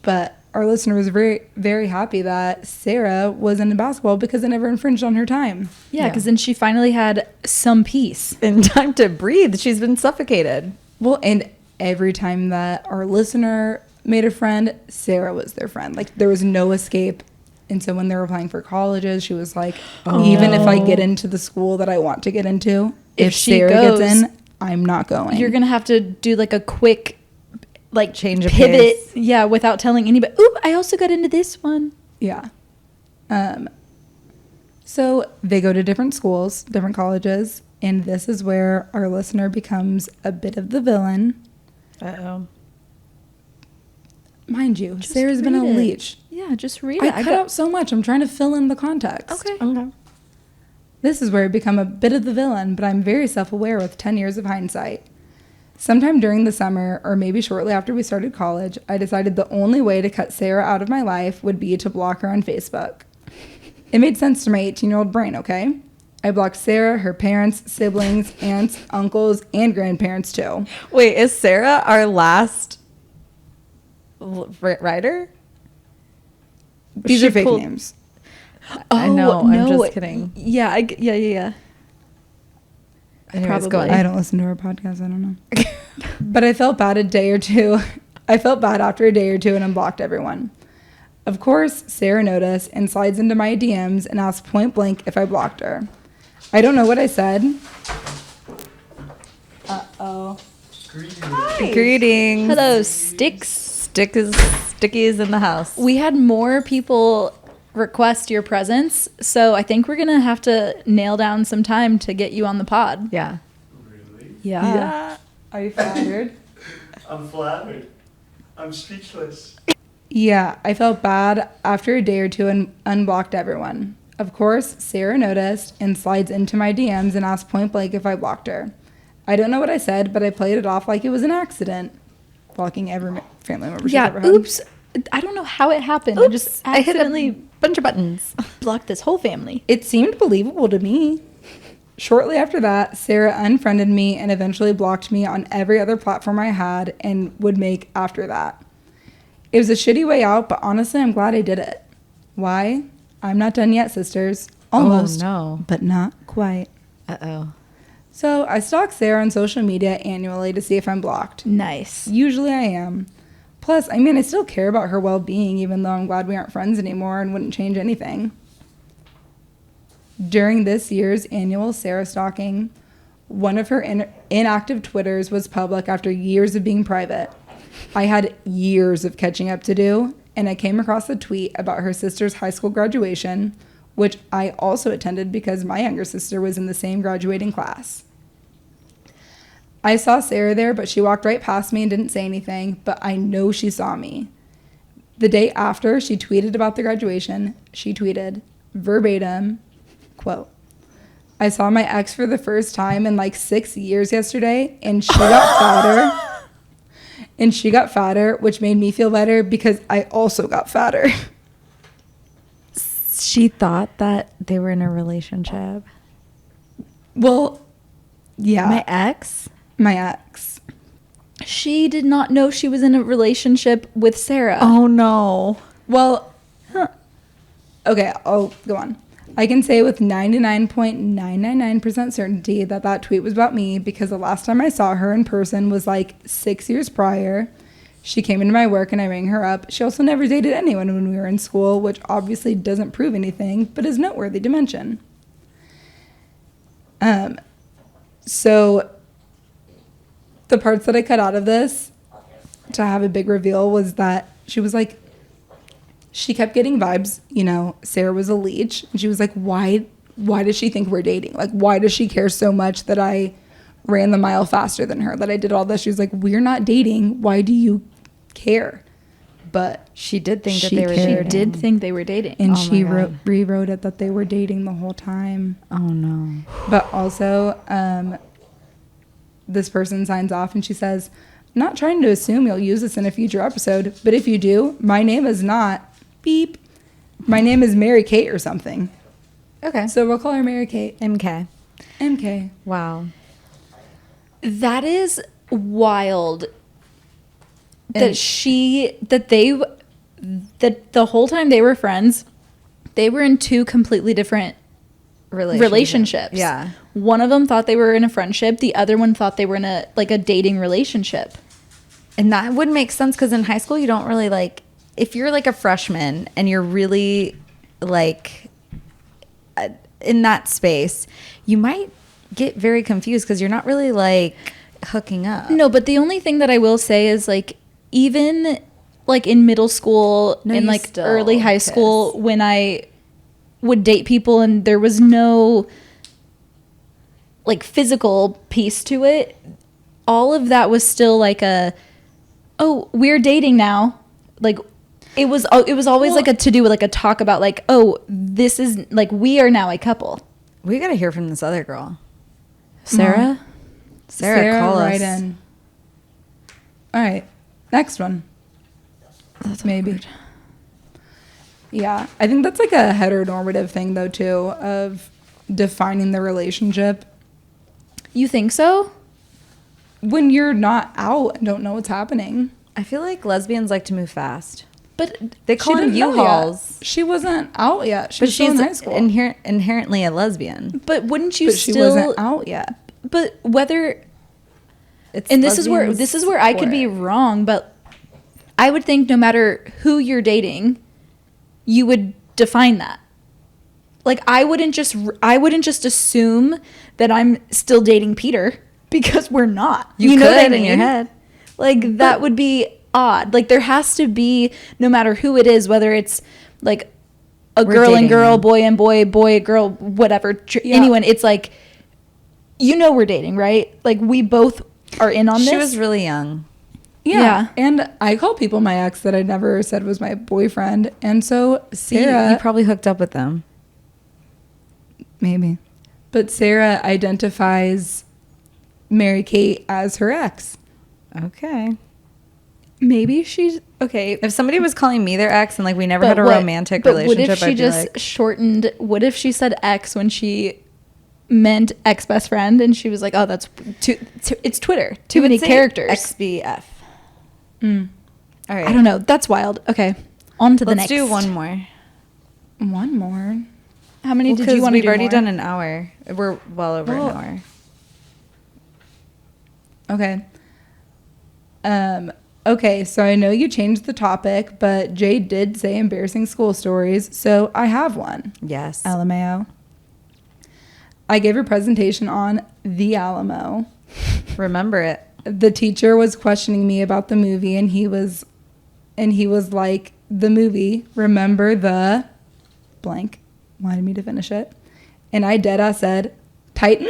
But our listener was very, very happy that Sarah was into basketball because it never infringed on her time. Yeah, because then she finally had some peace. In time to breathe. She's been suffocated. Well, and every time that our listener made a friend, Sarah was their friend. Like, there was no escape. And so when they were applying for colleges, she was like, even if I get into the school that I want to get into, if she Sarah goes, gets in, I'm not going. You're going to have to do like a quick like Change of pivot. pace. Yeah, without telling anybody. Oop, I also got into this one. Yeah. So they go to different schools, different colleges, and this is where our listener becomes a bit of the villain. Uh-oh. Mind you, Just Sarah's been a read it. leech. Yeah, just read I it. cut out so much. I'm trying to fill in the context. Okay. This is where I become a bit of the villain, but I'm very self-aware with 10 years of hindsight. Sometime during the summer, or maybe shortly after we started college, I decided the only way to cut Sarah out of my life would be to block her on Facebook. It made sense to my 18-year-old brain, okay? I blocked Sarah, her parents, siblings, aunts, uncles, and grandparents too. Wait, is Sarah our last Ryder? These She are fake pulled- names. I know, I'm no. just kidding. Yeah, yeah. Anyways, Probably. go on. I don't listen to our podcast. I don't know. But I felt bad a day or two. I felt bad after a day or two and unblocked everyone. Of course, Sarah noticed and slides into my DMs and asks point blank if I blocked her. I don't know what I said. Uh-oh. Greetings. Hello, Sticks. Sticky's in the house. We had more people request your presence, so I think we're gonna have to nail down some time to get you on the pod. Yeah. Really? Yeah. Are you flattered? I'm flattered. I'm speechless. Yeah, I felt bad after a day or two and unblocked everyone. Of course, Sarah noticed and slides into my DMs and asks point blank if I blocked her. I don't know what I said, but I played it off like it was an accident. Blocking every family member she's ever Yeah. had. Oops. I don't know how it happened. I just I hit accidentally a bunch of buttons. blocked this whole family. It seemed believable to me. Shortly after that, Sarah unfriended me and eventually blocked me on every other platform I had and would make after that. It was a shitty way out, but honestly, I'm glad I did it. Why? I'm not done yet, sisters. Almost. Oh, no. But not quite. Uh-oh. So I stalk Sarah on social media annually to see if I'm blocked. Nice. Usually I am. Plus, I mean, I still care about her well-being, even though I'm glad we aren't friends anymore and wouldn't change anything. During this year's annual Sarah stalking, one of her inactive Twitters was public after years of being private. I had years of catching up to do, and I came across a tweet about her sister's high school graduation, which I also attended because my younger sister was in the same graduating class. I saw Sarah there, but she walked right past me and didn't say anything, but I know she saw me. The day after she tweeted about the graduation, she tweeted, verbatim, quote, I saw my ex for the first time in like 6 years yesterday, and she got fatter. And she got fatter, which made me feel better because I also got fatter. She thought that they were in a relationship. Well, yeah. My ex? My ex. She did not know she was in a relationship with Sarah. Oh, no. Well, okay, I'll go on. I can say with 99.999% certainty that that tweet was about me because the last time I saw her in person was like 6 years prior. She came into my work and I rang her up. She also never dated anyone when we were in school, which obviously doesn't prove anything, but is noteworthy to mention. So the parts that I cut out of this to have a big reveal was that she was like, she kept getting vibes, you know, Sarah was a leech. And she was like, why does she think we're dating? Like, why does she care so much that I ran the mile faster than her, that I did all this? She was like, we're not dating. Why do you care? But She did think that She they were cared. She dating. did think they were dating. and Oh she my God. rewrote it that they were dating the whole time. Oh, no. But also, this person signs off and she says, I'm not trying to assume you'll use this in a future episode, but if you do, my name is not beep. My name is Mary Kate or something. Okay. So we'll call her Mary Kate. MK. MK. Wow. That is wild. And- That the whole time they were friends, they were in two completely different relationships. Yeah. One of them thought they were in a friendship. The other one thought they were in a dating relationship. And that would make sense because in high school, you don't really like, if you're like a freshman and you're really like in that space, you might get very confused because you're not really like hooking up. No, but the only thing that I will say is like even like in middle school No, and you like still early high kiss. school when I would date people and there was no like physical piece to it, all of that was still like oh, we're dating now. Like it was always like a to do with like a talk about like, oh, this is like we are now a couple. We got to hear from this other girl. Sarah? Sarah, call right us. in. All right. Next one. That's Maybe. awkward. Yeah. I think that's like a heteronormative thing, though, too, of defining the relationship. You think so? When you're not out and don't know what's happening. I feel like lesbians like to move fast. But They call She them didn't know U-Hauls. yet. She wasn't out yet. She But was still she's in high school. inherently a lesbian. but wouldn't you But she still wasn't out yet. but whether It's and this is lesbians where I could for be it. wrong, but I would think no matter who you're dating, you would define that. Like I wouldn't just assume that I'm still dating Peter because we're not. You know what I could in your mean? head. Like that would be odd. Like there has to be, no matter who it is, whether it's like a We're girl and dating girl, them. boy and boy, boy, girl, whatever. Yeah. Anyone, it's like, you know, we're dating, right? Like we both are in on this. She was really young. Yeah. And I call people my ex that I never said was my boyfriend. And so See, Sarah, you probably hooked up with them. maybe. But Sarah identifies Mary Kate as her ex. Okay. Maybe she's okay. If somebody was calling me their ex and like we never had a what- romantic but relationship, what if she I'd be just like, shortened? What if she said ex when she meant ex best friend, and she was like, "Oh, that's it's Twitter. Too you would many say characters." XBF. Mm. All right. I don't know. That's wild. Okay, on to the Let's next. do one more. One more. How many did Because you want to we've do? already more? done an hour. We're well over Well, an hour. Okay. Okay, so I know you changed the topic, but Jay did say embarrassing school stories, so I have one. Yes. LMAO. I gave a presentation on The Alamo. Remember it. The teacher was questioning me about the movie, and he was like, the movie, remember the blank, wanted me to finish it. And I deadass said, Titans?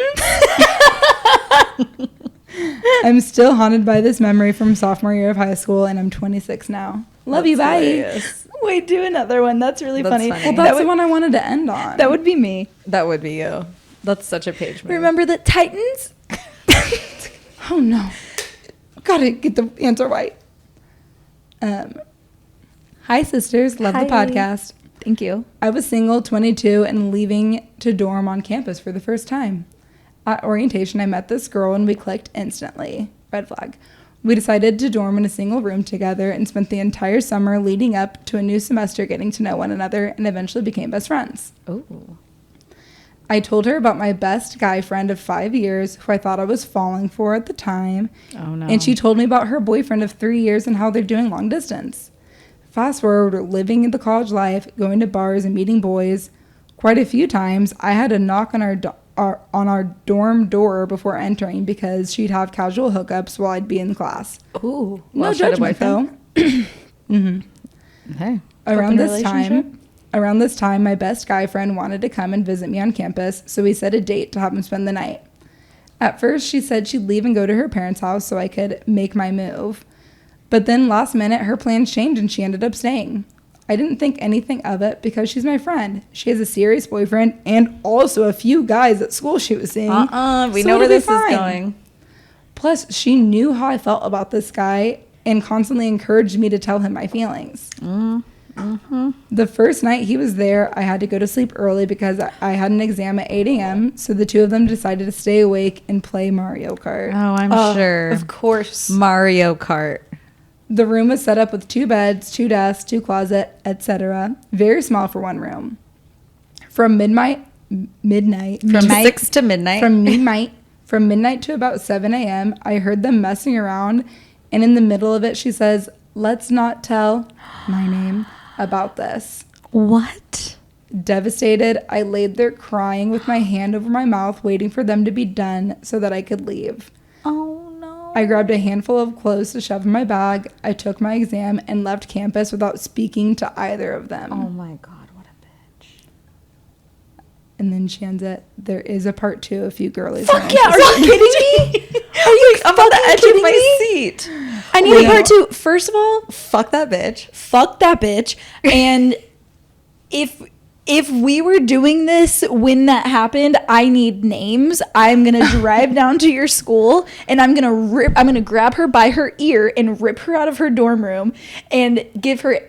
I'm still haunted by this memory from sophomore year of high school, and I'm 26 now. Love you, bye. Hilarious. Wait, do another one. That's really That's funny. funny. Well, that's the one I wanted to end on. That would be me. That would be you. That's such a page move. Remember the Titans? Oh no. Gotta get the answer right. Hi sisters, love Hi. the podcast. Thank you. I was single, 22, and leaving to dorm on campus for the first time. At orientation, I met this girl and we clicked instantly. Red flag. We decided to dorm in a single room together and spent the entire summer leading up to a new semester getting to know one another and eventually became best friends. Ooh. I told her about my best guy friend of 5 years who I thought I was falling for at the time. Oh no. And she told me about her boyfriend of 3 years and how they're doing long distance. Fast forward, we're living in the college life, going to bars and meeting boys. Quite a few times, I had to knock on our dorm door before entering because she'd have casual hookups while I'd be in class. Ooh. No Well, she had a judgment though. Hey. Around Open this relationship? time, my best guy friend wanted to come and visit me on campus, so we set a date to have him spend the night. At first, she said she'd leave and go to her parents' house so I could make my move. But then last minute, her plans changed and she ended up staying. I didn't think anything of it because she's my friend. She has a serious boyfriend and also a few guys at school she was seeing. We So know where it'll be this is fine. going. Plus, she knew how I felt about this guy and constantly encouraged me to tell him my feelings. The first night he was there, I had to go to sleep early because I had an exam at 8 a.m., so the two of them decided to stay awake and play Mario Kart. Oh, I'm sure. Of course. Mario Kart. The room was set up with 2 beds, 2 desks, 2 closets, etc. Very small for one room. From midnight, From midnight 6 to midnight. from midnight to about 7 a.m., I heard them messing around, and in the middle of it, she says, "Let's not tell my name about this." What? Devastated, I laid there crying with my hand over my mouth, waiting for them to be done so that I could leave. Oh no. I grabbed a handful of clothes to shove in my bag. I took my exam and left campus without speaking to either of them. Oh my god, what a bitch. And then she ends it, there is a part 2 if you girlies Fuck are yeah, are you kidding me? Are you I'm on the fucking edge of kidding my me? seat. I need a part 2. First of all, Fuck that bitch. fuck that bitch. And if we were doing this when that happened, I need names. I'm gonna drive down to your school and I'm gonna grab her by her ear and rip her out of her dorm room and give her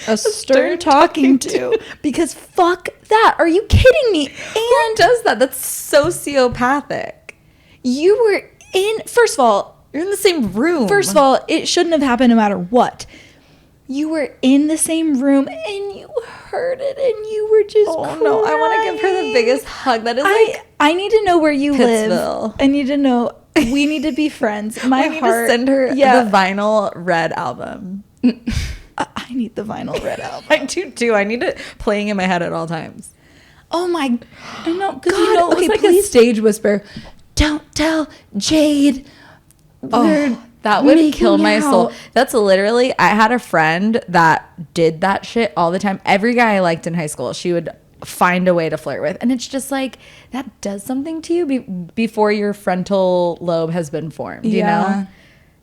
a stern talking to because fuck that. Are you kidding me? Who does that? That's sociopathic. You were in, first of all, You're in the same room. First of all, it shouldn't have happened no matter what. You were in the same room and you heard it and you were just crying. no, I want to give her the biggest hug. That is I need to know where you Pittsville. live. I need to know. We need to be friends. My I need heart. to send her the vinyl red album. I need the vinyl red album. I do too. I need it playing in my head at all times. Oh my. I know, because God, you know, it was okay, like please. a stage whisper. Don't tell Jade. We're That would making kill my soul. out." That's literally, I had a friend that did that shit all the time. Every guy I liked in high school, she would find a way to flirt with. And it's just like, that does something to you before your frontal lobe has been formed, you know?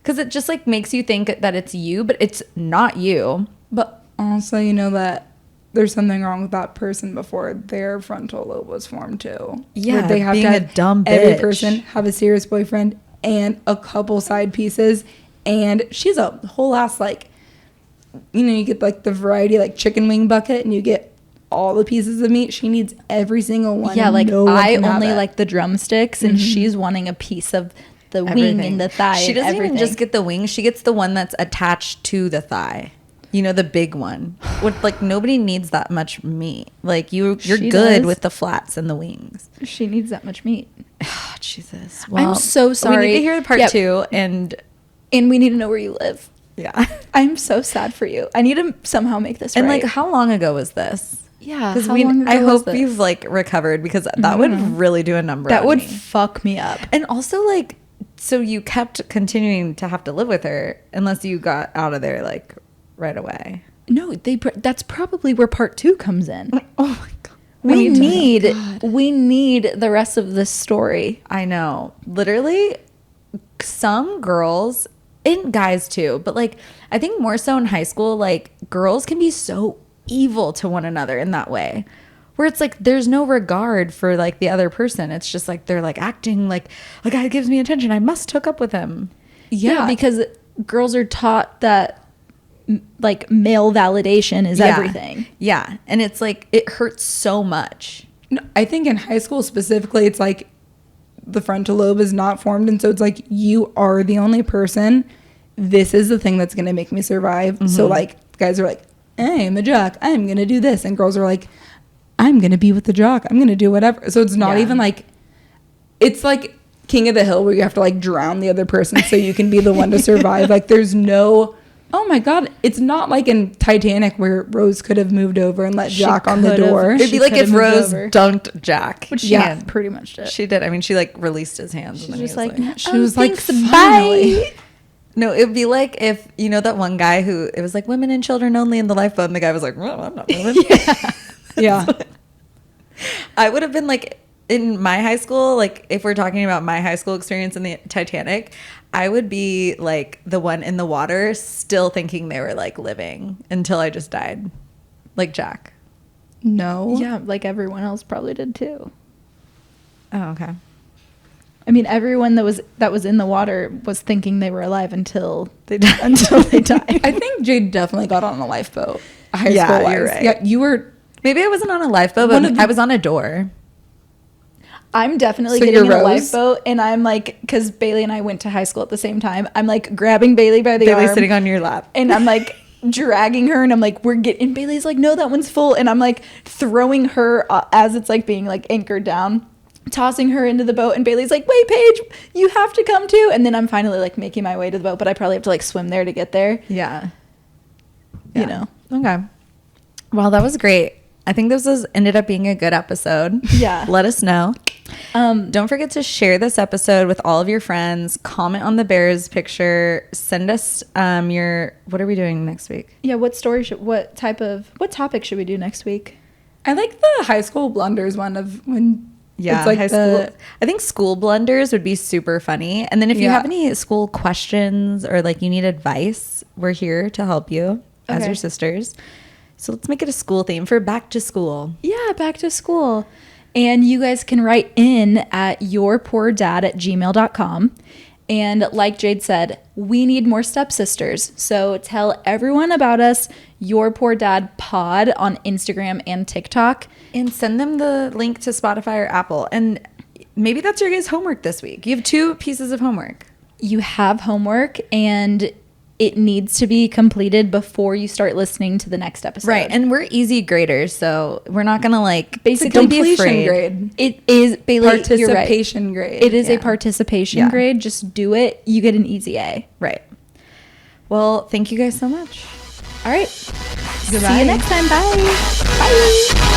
Because it just like makes you think that it's you, but it's not you. But also, you know that there's something wrong with that person before their frontal lobe was formed too. Yeah, Where they have being to a have dumb every bitch. person have a serious boyfriend and a couple side pieces, and she's a whole ass, like, you know, you get like the variety, like chicken wing bucket, and you get all the pieces of meat. She needs every single one. Yeah, and like no one I can have only it. like the drumsticks, and she's wanting a piece of the wing Everything. and the thigh. She and doesn't everything. even just get the wing. She gets the one that's attached to the thigh. You know, the big one. With like, nobody needs that much meat. Like you're She good does. with the flats and the wings. She needs that much meat. Oh, Jesus. I'm so sorry. We need to hear part Yep. 2 and And we need to know where you live. yeah. I'm so sad for you. I need to somehow make this And right. like, how long ago was this? yeah, Because how long ago I was hope this? you've like recovered, because that would really do a number. That on would me. fuck me up. And also, like, so you kept continuing to have to live with her unless you got out of there like right away. No, that's probably where part 2 comes in. Oh my god. We need the rest of this story. I know. Literally, some girls and guys too, but like I think more so in high school, like girls can be so evil to one another in that way. Where it's like there's no regard for like the other person. It's just like they're like acting like a guy gives me attention, I must hook up with him. Yeah, because girls are taught that like male validation is everything. Yeah. And it's like it hurts so much. No, I think in high school specifically, it's like the frontal lobe is not formed, and so it's like you are the only person. This is the thing that's going to make me survive. So like guys are like, hey, I'm a jock, I'm going to do this, and girls are like, I'm going to be with the jock, I'm going to do whatever. So it's not even like, it's like King of the Hill where you have to like drown the other person so you can be the one to survive. Like there's no, oh my god, it's not like in Titanic where Rose could have moved over and let Jack on the door. It'd be She like if could've moved Rose over. dunked Jack. Which Yeah. she pretty much did. She did. I mean, she like released his hands. She's and then just he was like, She was like, thanks, finally. bye. no, it'd be like if, you know, that one guy who, it was like women and children only in the lifeboat. And the guy was like, well, I'm not women. Yeah. I would have been like, in my high school, like if we're talking about my high school experience in the Titanic, I would be like the one in the water still thinking they were like living until I just died. Like Jack. No. Yeah, like everyone else probably did too. Oh, okay. I mean, everyone that was in the water was thinking they were alive until they died. Until they died. I think Jade definitely got on a lifeboat. High Yeah, school you're wise. right. Yeah, you were. Maybe I wasn't on a lifeboat, One but of the- I was on a door. I'm definitely So getting you're in a Rose? lifeboat, and I'm like, because Bailey and I went to high school at the same time. I'm like grabbing Bailey by the Bailey arm, sitting on your lap. and I'm like dragging her, and I'm like, we're getting. Bailey's like, no, that one's full, and I'm like throwing her as it's like being like anchored down, tossing her into the boat, and Bailey's like, wait, Paige, you have to come too. And then I'm finally like making my way to the boat, but I probably have to like swim there to get there. Yeah. You know. Okay. Well, that was great. I think ended up being a good episode. Yeah. Let us know. Don't forget to share this episode with all of your friends. Comment on the Bears picture. Send us what are we doing next week? Yeah. What topic should we do next week? I like the high school blunders one of when. Yeah, it's like high school. I think school blunders would be super funny. And then if you Yeah. have any school questions or like you need advice, we're here to help you as Okay. your sisters. So let's make it a school theme for back to school. Yeah, back to school. And you guys can write in at yourpoordad@gmail.com. And like Jade said, we need more stepsisters. So tell everyone about us, Your Poor Dad Pod on Instagram and TikTok. And send them the link to Spotify or Apple. And maybe that's your guys' homework this week. You have 2 pieces of homework. you have homework and it needs to be completed before you start listening to the next episode. Right. And we're easy graders, so we're not going to like Basically be completion afraid. grade. It is Bailey, you're right. Participation grade. It is Yeah. a participation Yeah. grade. Just do it. You get an easy A. Right. Well, thank you guys so much. All right. Goodbye. See you next time. Bye. Bye.